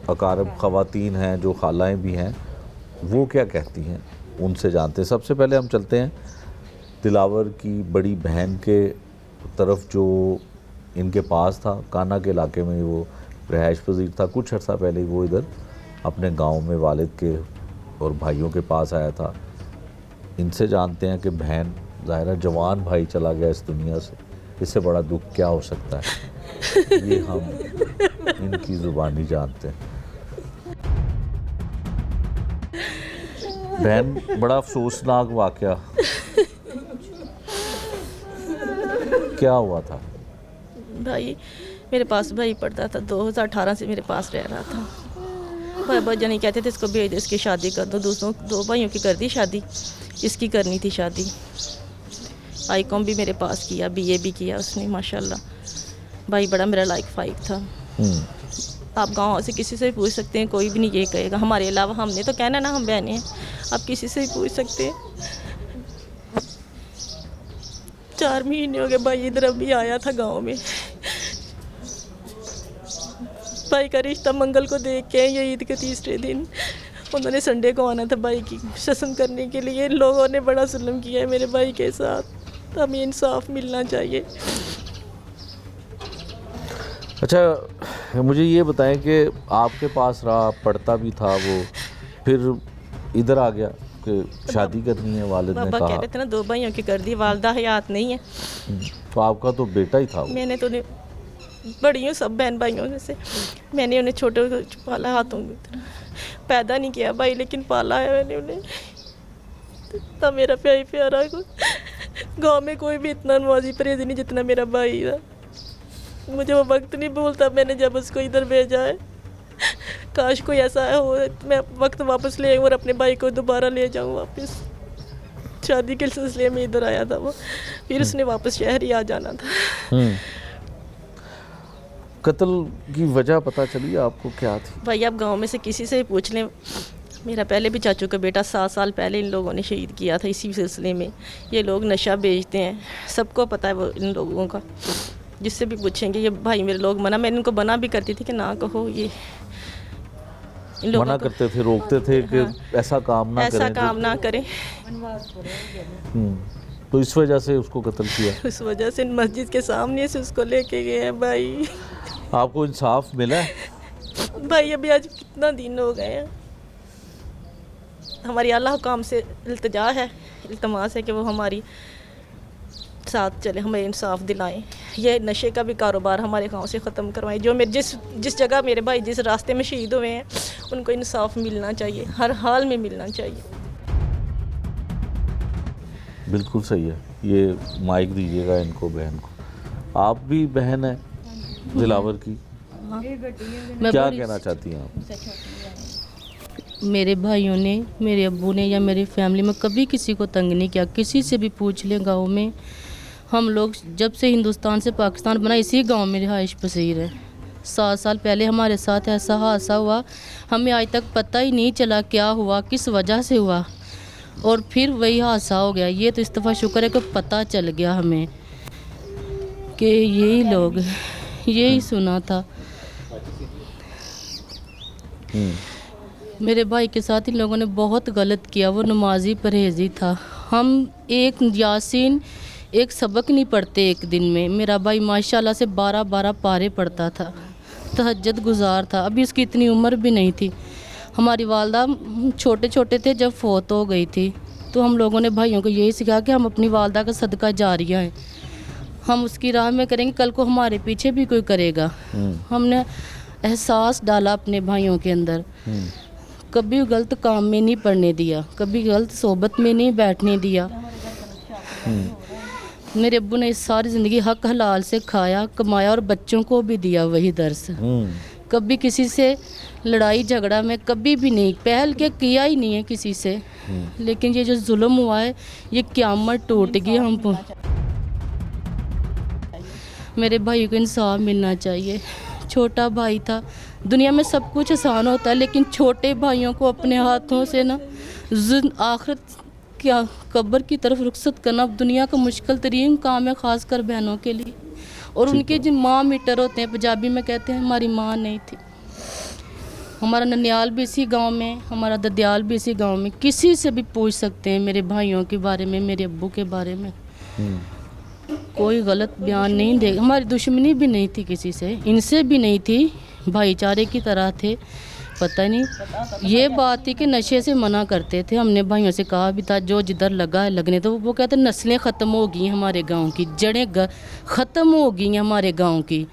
अकारब ख़वातीन हैं जो खालाएँ भी हैं, वो क्या कहती हैं उनसे जानते हैं। सबसे पहले हम चलते हैं दिलावर की बड़ी बहन के तरफ जो इनके पास था, काना के इलाके में वो रहायश पजीर था। कुछ अर्सा पहले वो इधर अपने गांव में वालिद के और भाइयों के पास आया था। इनसे जानते हैं कि बहन ज़ाहिरा जवान भाई चला गया इस दुनिया से, इससे बड़ा दुख क्या हो सकता है, ये हम इनकी ज़ुबानी जानते हैं। बहन, बड़ा अफसोसनाक वाक़या क्या हुआ था? भाई मेरे पास भाई पढ़ता था, 2018 से मेरे पास रह रहा था। बाबा जानी कहते थे इसको भेज दे, इसकी शादी कर दो। दूसरों 2 भाइयों की कर दी शादी, इसकी करनी थी शादी। आईकॉम भी मेरे पास किया, बीए भी किया उसने माशाल्लाह। भाई बड़ा मेरा लाइक फाइक था। आप गाँव से किसी से भी पूछ सकते हैं, कोई भी नहीं ये कहेगा हमारे अलावा। हमने तो कहना ना हम बहनें हैं, आप किसी से भी पूछ सकते हैं। 4 महीने हो गए भाई इधर अभी आया था गांव में। भाई का रिश्ता मंगल को देख के, ये ईद के तीसरे दिन उन्होंने संडे को आना था भाई की शस्म करने के लिए। लोगों ने बड़ा जुल्म किया है मेरे भाई के साथ, हमें इंसाफ मिलना चाहिए। अच्छा, मुझे ये बताएं कि आपके पास रहा, पढ़ता भी था वो, फिर इधर आ गया कि शादी करनी है, वालिद ने बाबा कहा। कह रहे थे ना 2 भाइयों की कर दी, वालदा हयात नहीं है। तो आपका तो बेटा ही था वो। मैंने तो उन्हें बड़ी हूँ सब बहन भाइयों में से, मैंने उन्हें छोटे को पाला, हाथों की तरह पैदा नहीं किया भाई, लेकिन पाला है मैंने उन्हें। तब मेरा प्यारी प्यारा को गाँव में कोई भी इतना नवाजी परहेज नहीं जितना मेरा भाई था। मुझे वो वक्त नहीं भूलता मैंने जब उसको इधर भेजा है। काश कोई ऐसा हो मैं वक्त वापस ले आऊँ और अपने भाई को दोबारा ले जाऊँ वापस। शादी के सिलसिले में इधर आया था वो, फिर उसने वापस शहर ही आ जाना था। कत्ल की वजह पता चली आपको क्या थी? भाई आप गांव में से किसी से भी पूछ लें, मेरा पहले भी चाचू का बेटा 7 साल पहले इन लोगों ने शहीद किया था इसी सिलसिले में। ये लोग नशा बेचते हैं, सबको पता है वो इन लोगों का। जिससे भी पूछेंगे ये भाई मेरे लोग मना, मैंने इनको मना भी करती थी कि ना कहो, ये इन लोगों मना करते थे, रोकते थे कि ऐसा काम ना करें, ऐसा काम ना करें। तो इस वजह से उसको कत्ल किया। उस वजह से मस्जिद के सामने से उसको लेके गए हैं भाई। आपको इंसाफ मिला है? भाई अभी आज कितना दिन हो गए हैं, हमारी अल्लाह हुकाम से इल्तिजा है, इल्तमास है कि वो हमारी साथ चले, हमें इंसाफ दिलाएं। ये नशे का भी कारोबार हमारे गांव से ख़त्म करवाएं। जो मेरे जिस जगह मेरे भाई जिस रास्ते में शहीद हुए हैं उनको इंसाफ मिलना चाहिए, हर हाल में मिलना चाहिए। बिल्कुल सही है। ये माइक दीजिएगा इनको, बहन को। आप भी बहन है दिलावर की, मैं क्या बड़ी- कहना चाहती हैं आप? मेरे भाइयों ने, मेरे अब्बू ने या मेरी फैमिली में कभी किसी को तंग नहीं किया। किसी से भी पूछ लें गांव में, हम लोग जब से हिंदुस्तान से पाकिस्तान बना इसी गांव में रिहाइश पसीर है। 7 साल पहले हमारे साथ ऐसा हादसा हुआ, हमें आज तक पता ही नहीं चला क्या हुआ, किस वजह से हुआ, और फिर वही हादसा हो गया। ये तो इस दफ़ा शुक्र है कि पता चल गया हमें कि यही लोग, यही सुना था। मेरे भाई के साथ इन लोगों ने बहुत गलत किया। वो नमाजी परहेजी था। हम एक यासीन एक सबक नहीं पढ़ते एक दिन में। मेरा भाई माशाल्लाह से 12-12 पारे पढ़ता था, तहज्जुद गुजार था। अभी उसकी इतनी उम्र भी नहीं थी। हमारी वालदा छोटे छोटे थे जब फौत हो गई थी, तो हम लोगों ने भाइयों को यही सिखाया कि हम अपनी वालदा का सदका जारिया है, हम उसकी राह में करेंगे, कल को हमारे पीछे भी कोई करेगा। हमने एहसास डाला अपने भाइयों के अंदर, कभी गलत काम में नहीं पड़ने दिया, कभी गलत सोबत में नहीं बैठने दिया। मेरे अब्बू ने इस सारी ज़िंदगी हक हलाल से खाया, कमाया और बच्चों को भी दिया वही दर्स। कभी किसी से लड़ाई झगड़ा में कभी भी नहीं, पहल के किया ही नहीं है किसी से। लेकिन ये जो जुल्म हुआ है, ये क़यामत टूट गई हम पर। मेरे भाई को इंसाफ मिलना चाहिए। छोटा भाई था। दुनिया में सब कुछ आसान होता है, लेकिन छोटे भाइयों को अपने हाथों से ना आखिरत क्या कब्र की तरफ रुखसत करना दुनिया का मुश्किल तरीन काम है, ख़ास कर बहनों के लिए। और उनके जो माँ मीटर होते हैं, पंजाबी में कहते हैं हमारी माँ नहीं थी। हमारा ननियाल भी इसी गांव में, हमारा ददियाल भी इसी गांव में। किसी से भी पूछ सकते हैं मेरे भाइयों के बारे में, मेरे अब्बू के बारे में। कोई गलत बयान नहीं दे। हमारी दुश्मनी भी नहीं थी किसी से, इनसे भी नहीं थी, भाईचारे की तरह थे। पता नहीं ये बात थी कि नशे से मना करते थे। हमने भाइयों से कहा भी था जो जिधर लगा है लगने, तो वो कहते नस्लें ख़त्म हो गई हमारे गांव की, जड़ें ख़त्म हो गई हमारे गांव की।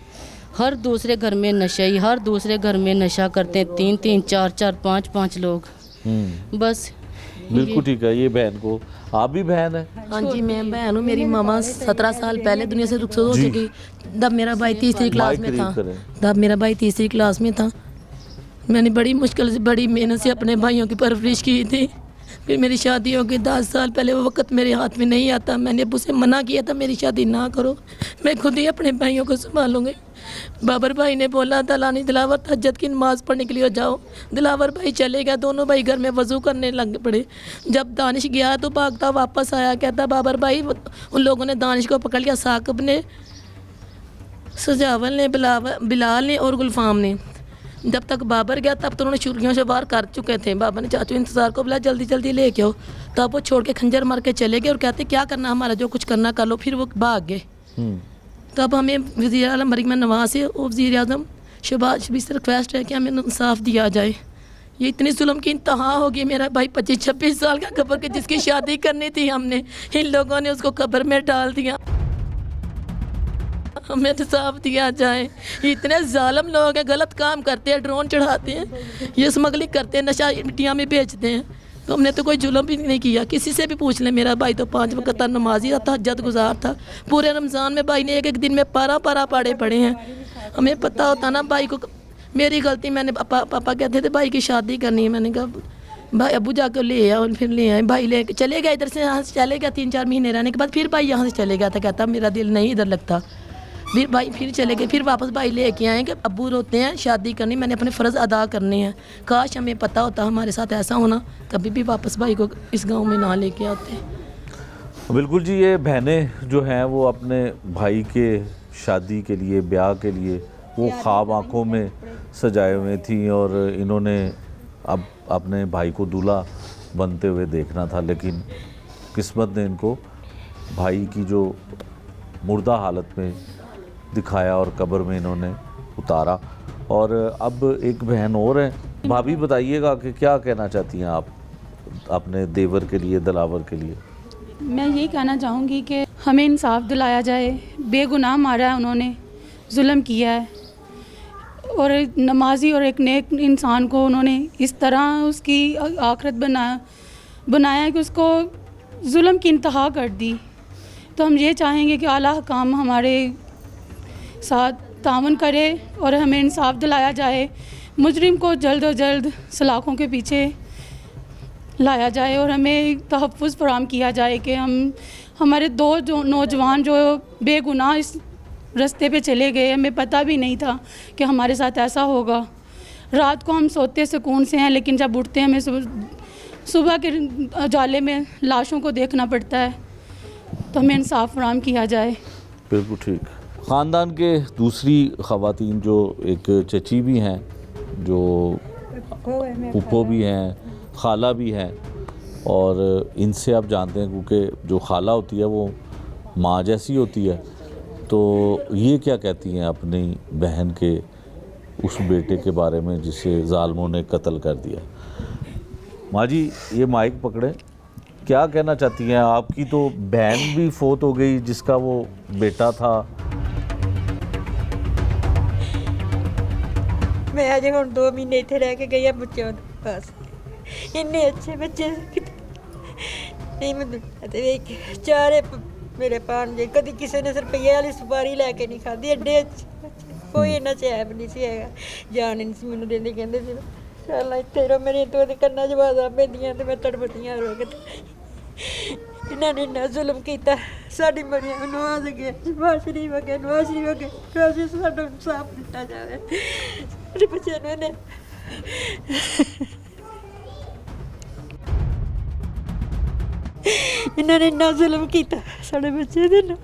हर दूसरे घर में नशा ही, हर दूसरे घर में नशा करते हैं, 3-3, 4-4, 5-5 लोग। बस बिल्कुल ठीक है। ये बहन को, आप भी बहन है? हाँ जी, मैं बहन हूँ। मेरी मामा 17 साल पहले दुनिया से रुखसत हो चुकी। तब मेरा भाई तीसरी क्लास में था। तब मेरा भाई तीसरी क्लास में था। मैंने बड़ी मुश्किल से, बड़ी मेहनत से अपने भाइयों की परवरिश की थी। फिर मेरी शादी हो गई 10 साल पहले। वो वक्त मेरे हाथ में नहीं आता। मैंने अब्बू से मना किया था मेरी शादी ना करो, मैं खुद ही अपने भाइयों को संभालूंगी। बाबर भाई ने बोला था लानी दिलावर तहज्जुद की नमाज़ पढ़ने के लिए जाओ। दिलावर भाई चले गया, दोनों भाई घर में वज़ू करने लग पड़े। जब दानिश गया तो भागता वापस आया, कहता बाबर भाई, उन लोगों ने दानिश को पकड़ लिया, साकिब ने, सजावल ने, बिलाल ने और गुलफाम ने। जब तक बाबर गया तब तो उन्होंने छुरियों से वार कर चुके थे। बाबर ने चाचू इंतज़ार को बोला जल्दी जल्दी लेके आओ। तब वो छोड़ के खंजर मार के चले गए और कहते क्या करना हमारा, जो कुछ करना कर लो। फिर वो भाग गए। तब हमें वज़ीर आज़म मरियम नवाज़ से और वज़ीर आज़म शहबाज शरीफ से रिक्वेस्ट है कि हमें इंसाफ दिया जाए। ये इतनी जुल्म की इंतहा होगी। मेरा भाई 25-26 साल का कब्र के, जिसकी शादी करनी थी हमने, इन लोगों ने उसको कब्र में डाल दिया। हमें इंसाफ दिया जाए। इतने जालिम लोग हैं, गलत काम करते हैं, ड्रोन चढ़ाते हैं, ये स्मगलिंग करते हैं, नशा मिट्टियाँ में बेचते हैं। तो हमने तो कोई जुल्म भी नहीं किया। किसी से भी पूछ लें, मेरा भाई तो 5 वक्त नमाजी था, तहज्जुद गुजार था। पूरे रमज़ान में भाई ने एक दिन में पारा पाड़े पड़े हैं। हमें पता होता ना भाई को, मेरी गलती, मैंने पापा कहते थे भाई की शादी करनी है। मैंने कहा भाई अब्बू जाकर ले आए, और फिर ले आए। भाई ले चले गया, इधर से यहाँ से चले गया। 3-4 महीने रहने के बाद फिर भाई यहाँ से चले गया था, कहता मेरा दिल नहीं इधर लगता। फिर भाई फिर चले गए। फिर वापस भाई लेके आए कि अब्बू रोते हैं, शादी करनी, मैंने अपने फ़र्ज़ अदा करने हैं। काश हमें पता होता हमारे साथ ऐसा होना, कभी भी वापस भाई को इस गांव में ना लेके आते। बिल्कुल जी। ये बहनें जो हैं वो अपने भाई के शादी के लिए, ब्याह के लिए वो ख्वाब आँखों में सजाए हुए थी, और इन्होंने अब अपने भाई को दूल्हा बनते हुए देखना था। लेकिन किस्मत ने इनको भाई की जो मुर्दा हालत में दिखाया और कब्र में इन्होंने उतारा। और अब एक बहन और है। भाभी बताइएगा कि क्या कहना चाहती हैं आप अपने देवर के लिए, दिलावर के लिए? मैं यही कहना चाहूँगी कि हमें इंसाफ दिलाया जाए। बेगुनाह मारा है उन्होंने, जुल्म किया है, और नमाजी और एक नेक इंसान को उन्होंने इस तरह उसकी आखिरत बनाया कि उसको जुल्म की इंतहा कर दी। तो हम ये चाहेंगे कि आला काम हमारे साथ तावन करे और हमें इंसाफ दिलाया जाए। मुजरिम को जल्द अज जल्द सलाखों के पीछे लाया जाए और हमें तहफ़्फ़ुज़ फराहम किया जाए कि हमारे दो जो नौजवान जो बेगुनाह इस रास्ते पे चले गए, हमें पता भी नहीं था कि हमारे साथ ऐसा होगा। रात को हम सोते सुकून से हैं, लेकिन जब उठते हैं हमें सुबह के उजाले में लाशों को देखना पड़ता है। तो हमें इंसाफ फराहम किया जाए। बिल्कुल ठीक। ख़ानदान के दूसरी ख़वातीन जो एक चची भी हैं, जो फूफो भी हैं, खाला भी हैं, और इनसे आप जानते हैं क्योंकि जो खाला होती है वो माँ जैसी होती है, तो ये क्या कहती हैं अपनी बहन के उस बेटे के बारे में जिसे ज़ालिमों ने कत्ल कर दिया। माँ जी ये माइक पकड़े, क्या कहना चाहती हैं? आपकी तो बहन भी फोत हो गई जिसका वो बेटा था। मैं अजे हम 2 महीने इतने रह के गई है बच्चों के पास। इन्ने अच्छे बच्चे नहीं मैं चारे मेरे भांजे कभी किसी ने रुपये वाली सुपारी लैके नहीं खाधी। एडे अच्छे बच्चे कोई इन्ना चैब नहीं सी है, जान नहीं सी मैनू देंदे, कहंदे सी चल इत्थे रहो मेरे तो कन्ना च आवाज़ां पैंदियां ते मैं तड़फदियां रो के। इन्होंने इन्ना जुल्म किया साड़ी मरिया नवाज गए नवाज शरीफ अगे नवाज शरीफ अगे साडा इंसाफ दिता जाए साडे बच्चे नूं इन्हें इन्होंने इन्ना जुल्म किया साडे बच्चे दे नाल।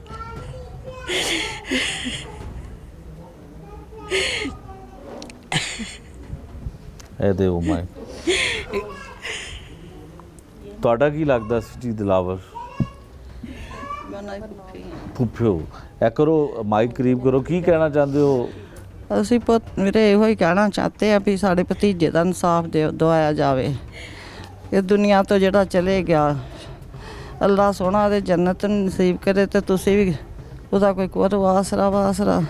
ਇਹਦੇ ਉਹ ਮਾਈ ਤੁਹਾਡਾ ਕੀ ਲੱਗਦਾ ਸੀ ਜੀ ਦਿਲਾਵਰ? ਫੁੱਫੇ ਹੋ। ਇਹ ਕਰੋ ਮਾਈਕ ਕਰੀਬ ਕਰੋ, ਕੀ ਕਹਿਣਾ ਚਾਹੁੰਦੇ ਹੋ? ਅਸੀਂ ਪੁੱਤ ਮੇਰੇ ਇਹੋ ਹੀ ਕਹਿਣਾ ਚਾਹਤੇ ਆ ਵੀ ਸਾਡੇ ਭਤੀਜੇ ਦਾ ਇਨਸਾਫ ਦਵਾਇਆ ਜਾਵੇ। ਇਹ ਦੁਨੀਆ ਤੋਂ ਜਿਹੜਾ ਚਲੇ ਗਿਆ, ਅੱਲਾ ਸੋਹਣਾ ਉਹਦੇ ਜੰਨਤ ਨਸੀਬ ਕਰੇ ਤੇ ਤੁਸੀਂ ਵੀ ਉਹਦਾ ਕੋਈ ਕਰੋ ਆਸਰਾ ਵਾਸਰਾ।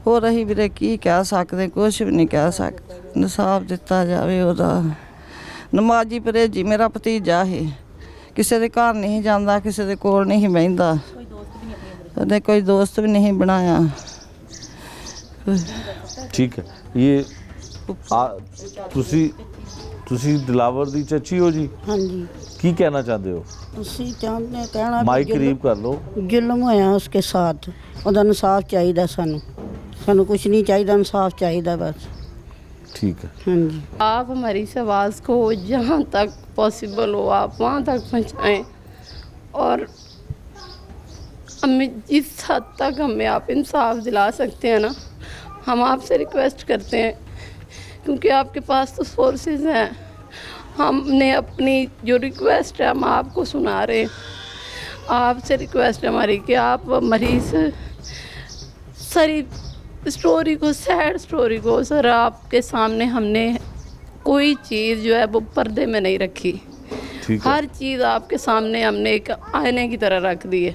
ਹੋਰ ਅਸੀਂ ਵੀਰੇ ਕੀ ਕਹਿ ਸਕਦੇ, ਕੁਛ ਵੀ ਨਹੀਂ ਕਹਿ ਸਕਦੇ। ਇਨਸਾਫ ਦਿੱਤਾ ਜਾਵੇ ਉਹਦਾ। ਨਮਾਜ਼ੀ ਪਰਹੇਜੀ ਮੇਰਾ ਭਤੀਜਾ ਸੀ, ਕਿਸੇ ਦੇ ਘਰ ਨਹੀਂ ਜਾਂਦਾ, ਕਿਸੇ ਦੇ ਕੋਲ ਨਹੀਂ ਬਹਿੰਦਾ, ਉਹਨੇ ਕੋਈ ਦੋਸਤ ਵੀ ਨਹੀਂ ਬਣਾਇਆ। ਠੀਕ ਹੈ। ਇਹ ਤੁਸੀਂ ਦਿਲਾਵਰ ਦੀ ਚਾਚੀ ਹੋ ਜੀ? ਹਾਂਜੀ। ਕੀ ਕਹਿਣਾ ਚਾਹੁੰਦੇ ਹੋ? ਅਸੀਂ ਚਾਹੁੰਦੇ ਕਹਿਣਾ ਮਾਈਕ ਕਰੀਬ ਕਰ ਲਓ। ਜ਼ੁਲਮ ਹੋਇਆ ਉਸਕੇ ਸਾਥ, ਉਹਦਾ ਇਨਸਾਫ ਚਾਹੀਦਾ ਸਾਨੂੰ कुछ नहीं चाहिए, इंसाफ चाहिए बस। ठीक है। हाँ जी। आप हमारी इस आवाज़ को जहाँ तक पॉसिबल हो आप वहाँ तक पहुँचाएँ, और हमें जिस हद तक हमें आप इंसाफ दिला सकते हैं ना, हम आपसे रिक्वेस्ट करते हैं, क्योंकि आपके पास तो सोर्सेज हैं। हमने अपनी जो रिक्वेस्ट है हम आपको सुना रहे हैं। आपसे रिक्वेस्ट है हमारी कि आप मरीज़ सारी स्टोरी को, सैड स्टोरी को सर आपके सामने हमने कोई चीज़ जो है वो पर्दे में नहीं रखी। हर चीज़ आपके सामने हमने एक आईने की तरह रख दी है।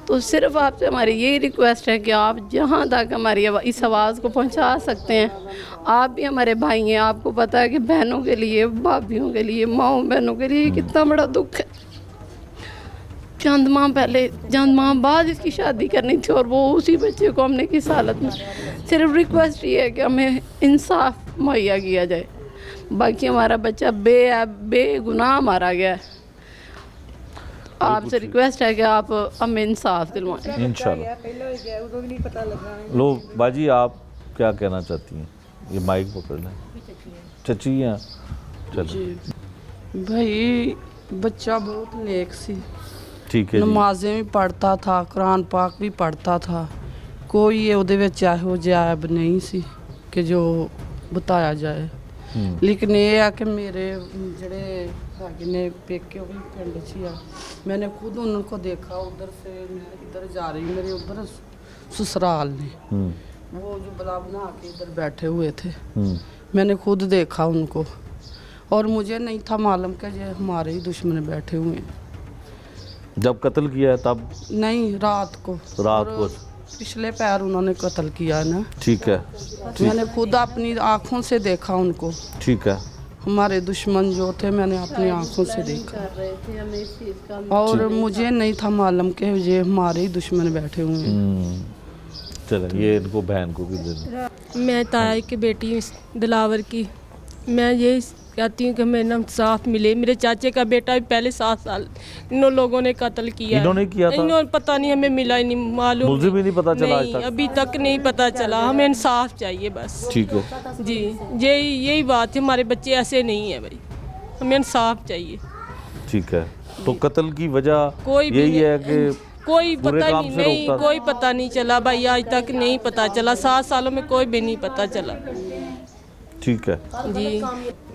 तो सिर्फ आपसे हमारी यही रिक्वेस्ट है कि आप जहाँ तक हमारी इस आवाज़ को पहुँचा सकते हैं, आप भी हमारे भाई हैं। आपको पता है कि बहनों के लिए, भाभियों के लिए, माओ बहनों के लिए कितना बड़ा दुख है। चंद माह बाद इसकी शादी करनी थी और वो उसी बच्चे को हमने किस हालत में। सिर्फ रिक्वेस्ट ये है कि हमें इंसाफ मुहैया किया जाए। बाकी हमारा बच्चा बेगुनाह मारा गया है। आपसे रिक्वेस्ट है कि आप हमें इंसाफ दिलवाएं इंशाल्लाह। लो बाजी आप क्या कहना चाहती हैं? ये माइक पकड़ लें। चची हैं, चलो। भाई बच्चा बहुत नेक सी, ठीक है। नमाजें भी पढ़ता था, कुरान पाक भी पढ़ता था, कोई ਉਹਦੇ ਵਿੱਚ ਇਹੋ ਜਿਹਾ ਐਬ ਨਹੀਂ ਸੀ ਕਿ ਜੋ बताया जाए। लेकिन ये है कि मेरे ਜਿਹੜੇ ਹੈਗੇ ਨੇ पेके वो भी पिंड 'ਚ ही आ। मैंने खुद उनको देखा, उधर से मैं इधर जा रही, मेरे उधर ससुराल ने वो जो बला बना के इधर बैठे हुए थे, मैंने खुद देखा उनको, और मुझे नहीं था मालूम कि ये हमारे ही दुश्मन बैठे हुए हैं। जब कत्ल किया तब? नहीं, रात को पिछले पैर उन्होंने कत्ल किया ना। ठीक है। मैंने खुद अपनी आँखों से देखा उनको। ठीक है। हमारे दुश्मन जो थे मैंने अपनी आँखों से देखा, और मुझे नहीं था मालूम कि ये हमारे ही दुश्मन बैठे हुए हैं। चलें ये इनको बहन को भी दे दें। मैं ताया की बेटी हूँ दिलावर की। मैं ये कहती हूँ कि हमें इंसाफ मिले। मेरे चाचे का बेटा भी पहले 7 साल इन लोगों ने कत्ल किया है। इन्होंने किया था? इन्होंने पता नहीं, हमें मिला ही नहीं, मालूम मुझे भी नहीं पता चला आज नहीं, तक। अभी तक नहीं पता चला। हमें इंसाफ चाहिए बस। ठीक है जी, यही बात है। हमारे बच्चे ऐसे नहीं है भाई, हमें इंसाफ चाहिए। ठीक है। तो कत्ल की वजह कोई भी यही नहीं- है कि कोई बुरे पता काम नहीं, से नहीं रोकता? कोई पता नहीं चला भाई, आज तक नहीं पता चला। 7 सालों में कोई भी नहीं पता चला। ठीक है जी,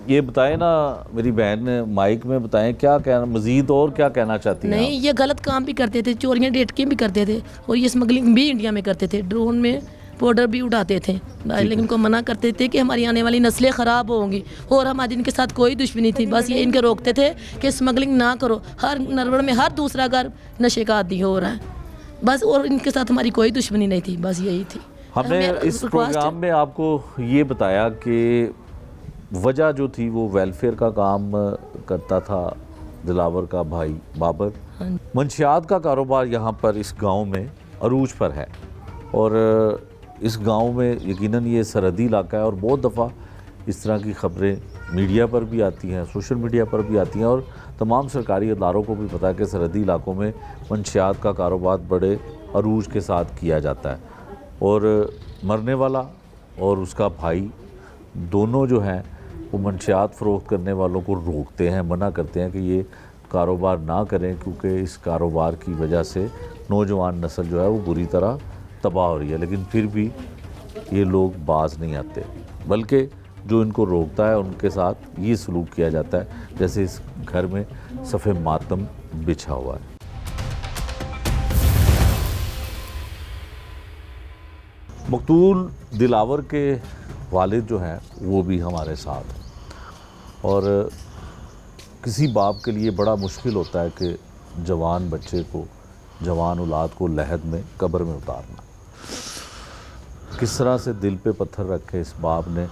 ये बताएं ना मेरी बहन ने माइक में बताएं क्या कहना, मजीद और क्या कहना चाहती हैं नहीं, ये गलत काम भी करते थे, चोरियाँ डेटकियाँ भी करते थे और ये स्मगलिंग भी इंडिया में करते थे। ड्रोन में पाउडर भी उड़ाते थे, लेकिन इनको मना करते थे कि हमारी आने वाली नस्लें ख़राब होंगी। और हमारी इनके साथ कोई दुश्मनी थी, बस ये इनके रोकते थे कि स्मगलिंग ना करो। हर नरवड़ में हर दूसरा घर नशे का आदी हो रहा है बस, और इनके साथ हमारी कोई दुश्मनी नहीं थी, बस यही थी। हमने हमें इस request- प्रोग्राम में आपको ये बताया कि वजह जो थी वो वेलफेयर का काम करता था दिलावर का भाई बाबर। मंशियात का कारोबार यहाँ पर इस गांव में अरूज पर है और इस गांव में यकीनन ये सरहदी इलाका है और बहुत दफ़ा इस तरह की ख़बरें मीडिया पर भी आती हैं, सोशल मीडिया पर भी आती हैं और तमाम सरकारी इदारों को भी पता है कि सरहदी इलाकों में मंशियात का कारोबार बड़े अरूज के साथ किया जाता है। और मरने वाला और उसका भाई दोनों जो हैं वो मंशियात फ़रोख्त करने वालों को रोकते हैं, मना करते हैं कि ये कारोबार ना करें क्योंकि इस कारोबार की वजह से नौजवान नस्ल जो है वो बुरी तरह तबाह हो रही है। लेकिन फिर भी ये लोग बाज नहीं आते, बल्कि जो इनको रोकता है उनके साथ ये सलूक किया जाता है जैसे इस घर में सफ़े मातम बिछा हुआ है। मकतूल दिलावर के वालिद जो हैं वो भी हमारे साथ हैं और किसी बाप के लिए बड़ा मुश्किल होता है कि जवान बच्चे को, जवान औलाद को लहद में कब्र में उतारना। किस तरह से दिल पे पत्थर रख के इस बाप ने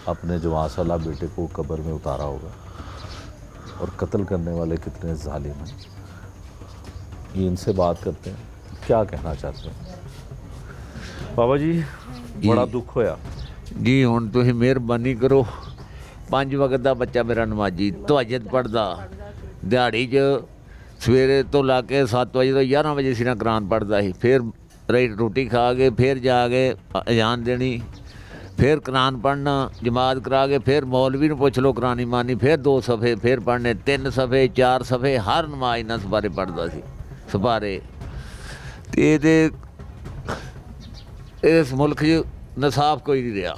अपने जवान साला बेटे को कब्र में उतारा होगा और कत्ल करने वाले कितने जालिम हैं। ये इनसे बात करते हैं, क्या कहना चाहते हैं बाबा जी? बड़ा दुख होया जी। हुण तुसीं मेहरबानी करो, 5 वक्त का बच्चा मेरा नमाजी तहज्जुद पढ़दा, दिहाड़ी सवेरे तो ला के 7 बजे तो 11 बजे सिरा कुरान पढ़दा ही, फिर रोटी खा के फिर जाके अजान देनी, फिर कुरान पढ़ना, जमात करा के फिर मौलवी नूं पुछ लो कुरानी मानी, फिर 2 सफ़े फिर पढ़ने, 3 सफ़े 4 सफ़े हर नमाज इन्हां सपारे पढ़दा सी सपारे। ते इस मुल्क च नसाफ कोई नहीं रहा।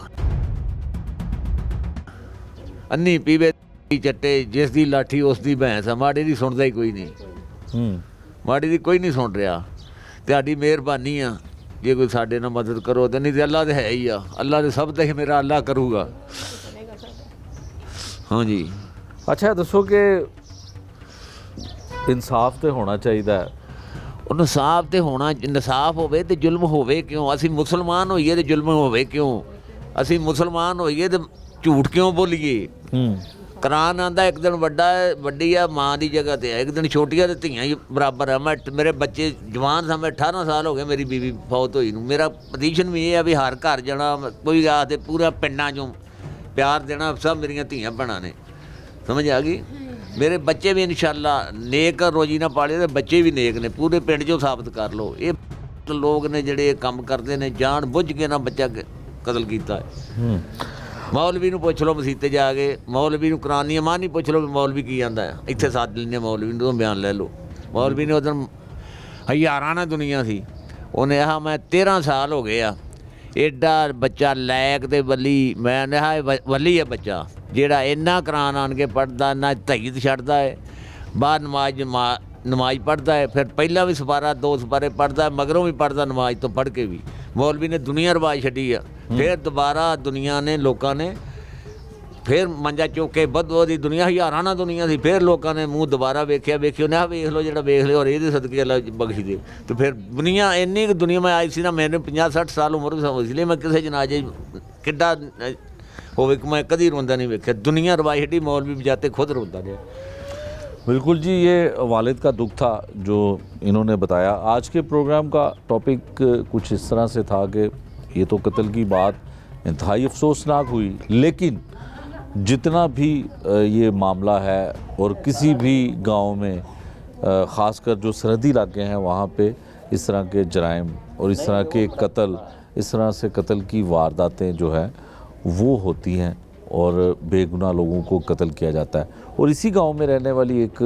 अन्नी पीवे चट्टे जिस दी लाठी उस दी भैंस है, माड़ी दी सुनदा ही कोई नहीं, माड़ी दी कोई नहीं सुन रहा। तुहाडी मेहरबानी आ, जे कोई साडे नाल मदद करो तो, नहीं तो अल्लाह तो है ही आ, अल्लाह तो सब तक मेरा अल्लाह करूगा। हाँ जी। अच्छा दसो कि इंसाफ तो होना चाहिए। इंसाफ तो होना, इंसाफ होवे तो जुल्म होवे क्यों? असी मुसलमान होइए तो जुल्म होवे क्यों? असी मुसलमान होइए तो झूठ क्यों बोलीए? कुरान आंदा एक दिन वड्डी है माँ की जगह ते है, एक दिन छोटियां ते धियां ही बराबर है। मैं मेरे बच्चे जवान सा, मैं 18 साल हो गए मेरी बीवी फौत होई नूं। मेरा पोजीशन भी ये है भी हर घर जाना, कोई आखदे पूरा पिंडां चों प्यार देना, सब मेरियां धियां भैणां ने, समझ आ गई? मेरे बच्चे भी इंशाअल्लाह नेक रोजी ना पाले तो बच्चे भी नेक ने, पूरे पिंड चों साबित कर लो। ये लोग ने ਜਿਹੜੇ ਕੰਮ करते हैं जान बुझ के ना बच्चा कतल किया है। मौलवी नूं पुछ लो मसीते जाके, मौलवी नूं कुरानी मानी पुछ लो मौलवी की आंदा है, इत्थे सद लेने मौलवी नूं, तो बयान ले लो। मौलवी ने उधर हज़ारां ना दुनिया सी, उन्हें आहा मैं 13 साल हो गए आ, एडा बच्चा लैक ते वली, मैं हा वली है बच्चा ਜਿਹੜਾ ਇੰਨਾ ਕੁਰਾਨ ਆਣ ਕੇ ਪੜ੍ਹਦਾ, ਨਾ ਤਹੀਦ ਛੱਡਦਾ ਹੈ, ਬਾਹਰ ਨਮਾਜ਼ ਪੜ੍ਹਦਾ ਹੈ, ਫਿਰ ਪਹਿਲਾਂ ਵੀ ਸਪਾਰਾ 2 ਸਪਾਰੇ ਪੜ੍ਹਦਾ, ਮਗਰੋਂ ਵੀ ਪੜ੍ਹਦਾ ਨਮਾਜ਼ ਤੋਂ ਪੜ੍ਹ ਕੇ ਵੀ। ਮੌਲਵੀ ਨੇ ਦੁਨੀਆ ਰਵਾਜ ਛੱਡੀ ਆ, ਫਿਰ ਦੁਬਾਰਾ ਦੁਨੀਆ ਨੇ ਲੋਕਾਂ ਨੇ ਫਿਰ ਮੰਜਾ ਚੁੱਕ ਕੇ ਵੱਧ ਦੀ ਦੁਨੀਆ, ਹਜ਼ਾਰਾਂ ਨਾਲ ਦੁਨੀਆ ਸੀ, ਫਿਰ ਲੋਕਾਂ ਨੇ ਮੂੰਹ ਦੁਬਾਰਾ ਵੇਖਿਆ ਉਹਨੇ ਆ ਵੇਖ ਲਓ ਜਿਹੜਾ ਵੇਖ ਲਿਓ, ਔਰ ਇਹਦੇ ਸਦਕੇ ਅੱਲਾ ਬਖਸ਼ ਦੇ। ਤੇ ਫਿਰ ਦੁਨੀਆ ਇੰਨੀ ਕੁ ਦੁਨੀਆ ਮੈਂ ਆਈ ਸੀ ਨਾ, ਮੈਨੂੰ 50-60 ਸਾਲ ਉਮਰ ਸੀ, ਇਸ ਲਈ ਮੈਂ ਕਿਸੇ ਜਨਾਜੇ ਕਿੱਡਾ ਹੋਵੇ कि मैं कभी रोंदा नहीं वेख्या। दुनिया रवाई छड्डी, मौलवी बजाते खुद रोंदा रहा। बिल्कुल जी, ये वालिद का दुख था जो इन्होंने बताया। आज के प्रोग्राम का टॉपिक कुछ इस तरह से था कि ये तो कत्ल की बात इंतहाई अफसोसनाक हुई, लेकिन जितना भी ये मामला है और किसी भी गांव में ख़ासकर जो सरहदी इलाके हैं वहाँ पे इस तरह के जराइम और इस तरह के कत्ल, इस तरह से कत्ल की वारदातें जो है वो होती हैं और बेगुनाह लोगों को कत्ल किया जाता है। और इसी गांव में रहने वाली एक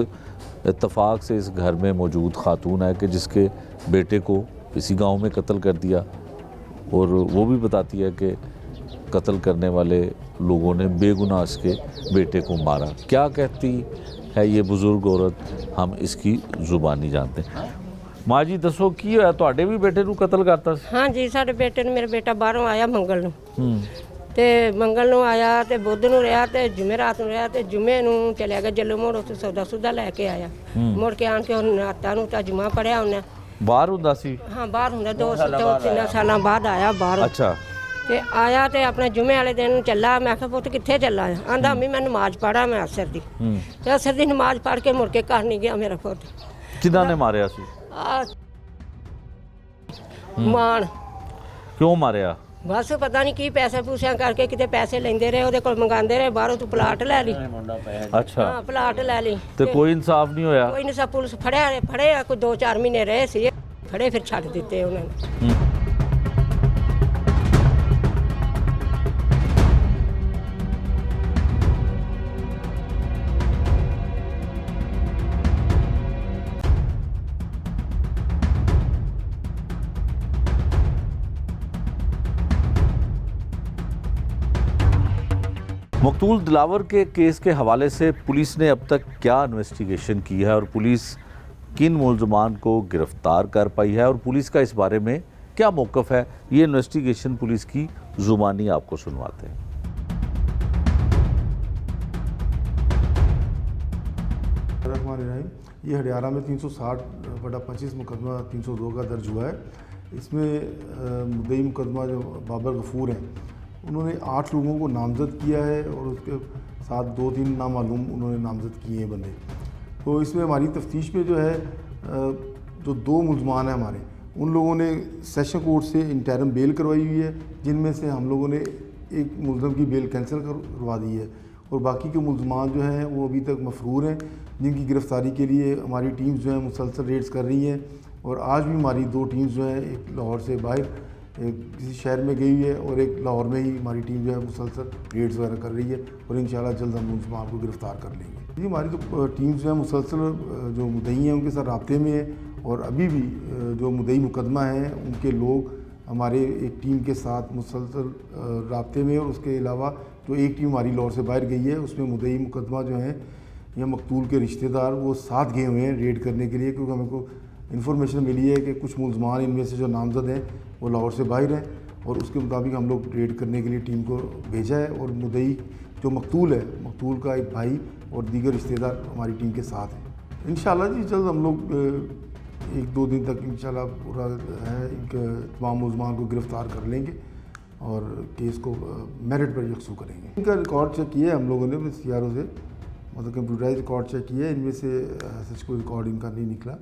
इत्तफाक से इस घर में मौजूद खातून है कि जिसके बेटे को इसी गांव में कत्ल कर दिया, और वो भी बताती है कि कत्ल करने वाले लोगों ने बेगुनाह इसके बेटे को मारा। क्या कहती है ये बुज़ुर्ग औरत, हम इसकी ज़ुबानी जानते हैं। माँ जी दसो की होया, ਤੁਹਾਡੇ भी बेटे ਨੂੰ कत्ल करता ਸੀ? हाँ जी, साडे बेटे ने, मेरा बेटा बाहरों आया मंगल ਨੂੰ ਤੇ ਮੰਗਲ ਨੂੰ ਆਇਆ ਤੇ ਬੁੱਧ ਨੂੰ ਰਿਹਾ ਤੇ ਜੁਮੇਰਾਤ ਨੂੰ ਰਿਹਾ ਤੇ ਜੁਮੇ ਨੂੰ ਚਲਿਆ ਗਿਆ ਜੱਲੂ ਮੋੜ, ਉੱਥੇ ਸੌਦਾ ਸੁਦਾ ਲੈ ਕੇ ਆਇਆ। ਮੁੜ ਕੇ ਆਣ ਕੇ ਉਹ ਨਾਤਾ ਨੂੰ ਤਾਂ ਜੁਮਾ ਪੜਿਆ ਉਹਨੇ। ਬਾਹਰ ਹੁੰਦਾ ਸੀ? ਹਾਂ ਬਾਹਰ ਹੁੰਦਾ, 2-3 ਸਾਲਾਂ ਬਾਅਦ ਆਇਆ ਬਾਹਰ। ਅੱਛਾ। ਤੇ ਆਇਆ ਤੇ ਆਪਣੇ ਜੁਮੇ ਵਾਲੇ ਦਿਨ ਚੱਲਾ। ਮੈਂ ਕਿਹਾ ਪੁੱਤ ਕਿੱਥੇ ਚੱਲਾ ਆ? ਆਂਦਾ ਅੰਮੀ ਮੈਂ ਨਮਾਜ਼ ਪੜ੍ਹਾ ਮੈਂ ਅਸਰ ਦੀ। ਤੇ ਅਸਰ ਦੀ ਨਮਾਜ਼ ਪੜ੍ਹ ਕੇ ਮੁੜ ਕੇ ਘਰ ਨਹੀਂ ਗਿਆ ਮੇਰਾ ਪੁੱਤ। ਕਿਹਨਾਂ ਨੇ ਮਾਰਿਆ ਸੀ? ਮਾਨ। ਕਿਉਂ ਮਾਰਿਆ? ਬਸ ਪਤਾ ਨਹੀਂ ਕੀ ਪੈਸੇ ਪੂਸਿਆਂ ਕਰਕੇ ਕਿਤੇ ਪੈਸੇ ਲੈਂਦੇ ਰਹੇ, ਉਹਦੇ ਕੋਲ ਮੰਗਾਉਂਦੇ ਰਹੇ, ਬਾਹਰੋਂ ਤੂੰ ਪਲਾਟ ਲੈ ਲਈ। ਅੱਛਾ। ਹਾਂ ਪਲਾਟ ਲੈ ਲਈ ਤੇ ਕੋਈ ਇਨਸਾਫ ਨਹੀਂ ਹੋਇਆ? ਕੋਈ ਨਹੀਂ, ਸਭ ਪੁਲਿਸ ਫੜੇ ਆ, ਕੋਈ 2-4 ਮਹੀਨੇ ਰਹੇ ਸੀ, ਫੜੇ ਫਿਰ ਛੱਡ ਦਿੱਤੇ ਉਹਨਾਂ ਨੇ। मकतूल दिलावर के केस के हवाले से पुलिस ने अब तक क्या इन्वेस्टिगेशन की है और पुलिस किन मुलजमान को गिरफ्तार कर पाई है और पुलिस का इस बारे में क्या मौक़िफ़ है, ये इन्वेस्टिगेशन पुलिस की ज़ुबानी आपको सुनवाते हैं। ये हडियारा में 360/25 मुकदमा 302 का दर्ज हुआ है। इसमें मुद्दई मुकदमा जो बाबर गफूर हैं, उन्होंने 8 लोगों को नामजद किया है और उसके साथ 2-3 नामालूम उन्होंने नामजद किए हैं बंदे। तो इसमें हमारी तफ्तीश में जो है जो 2 मुलजमान हैं हमारे, उन लोगों ने सेशन कोर्ट से इंटरम बेल करवाई हुई है, जिनमें से हम लोगों ने एक मुलजम की बेल कैंसिल करवा दी है और बाकी के मुलजमान जो हैं वो अभी तक मफरूर हैं, जिनकी गिरफ़्तारी के लिए हमारी टीम्स जो हैं मुसलसल रेड्स कर रही हैं। और आज भी हमारी 2 टीम्स जो हैं, एक लाहौर से बाहर किसी शहर में गई है और एक लाहौर में ही हमारी टीम जो है मुसलसल रेड्स वगैरह कर रही है और इंशाल्लाह जल्द हम मुलजमान को गिरफ़्तार कर लेंगे। जी हमारी तो टीम्स जो है मुसलसल जो मुद्दई हैं उनके साथ राब्ते में है और अभी भी जो मुद्दई मुकदमा है उनके लोग हमारे एक टीम के साथ मुसलसल राब्ते में। और उसके अलावा जो एक टीम हमारी लाहौर से बाहर गई है उसमें मुद्दई मुकदमा जो है या मकतूल के रिश्तेदार वो साथ गए हुए हैं रेड करने के लिए, क्योंकि हमें को इन्फॉर्मेशन मिली है कि कुछ मुलजमान इनमें से जो नामजद हैं वो लाहौर से बाहर हैं और उसके मुताबिक हम लोग रेड करने के लिए टीम को भेजा है। और मुद्दई जो मकतूल है, मकतूल का एक भाई और दीगर रिश्तेदार हमारी टीम के साथ हैं। इंशाल्लाह जी जल्द हम लोग 1-2 दिन तक इंशाल्लाह पूरा है इनके तमाम मुलजमान को गिरफ़्तार कर लेंगे और केस को मेरिट पर यकसू करेंगे। इनका रिकॉर्ड चेक किया है हम लोगों ने CRO से, मतलब कंप्यूटराइज रिकॉर्ड चेक किया है, इनमें से सच कोई रिकॉर्ड इनका नहीं निकला।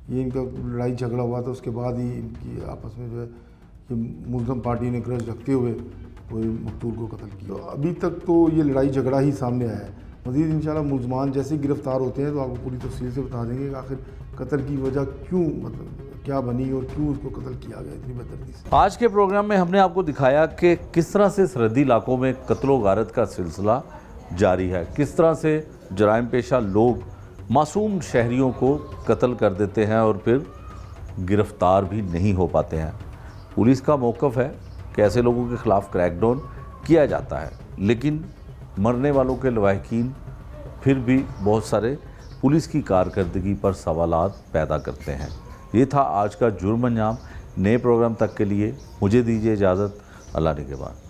ये इनका लड़ाई झगड़ा हुआ था, उसके बाद ही इनकी आपस में जो है कि मुलज़म पार्टी ने ग्रज रखते हुए कोई मकतूल को कत्ल किया। तो अभी तक तो ये लड़ाई झगड़ा ही सामने आया है। मज़ीद इंशाल्लाह मुलजमान जैसे ही गिरफ़्तार होते हैं तो आपको पूरी तफसील से बता देंगे कि आखिर कत्ल की वजह क्यों, मतलब क्या बनी और क्यों उसको कत्ल किया गया इतनी बेदर्दी से। आज के प्रोग्राम में हमने आपको दिखाया कि किस तरह से सरहदी इलाकों में कत्ल व गारत का सिलसिला जारी है, किस तरह से जराइम पेशा लोग मासूम शहरियों को कत्ल कर देते हैं और फिर गिरफ़्तार भी नहीं हो पाते हैं। पुलिस का मौक़िफ़ है कि ऐसे लोगों के ख़िलाफ़ क्रैकडाउन किया जाता है, लेकिन मरने वालों के लवाहिकीन फिर भी बहुत सारे पुलिस की कारकर्दगी पर सवालात पैदा करते हैं। ये था आज का जुर्म अंजाम। नए प्रोग्राम तक के लिए मुझे दीजिए इजाज़त। अल्लाह निगहबान।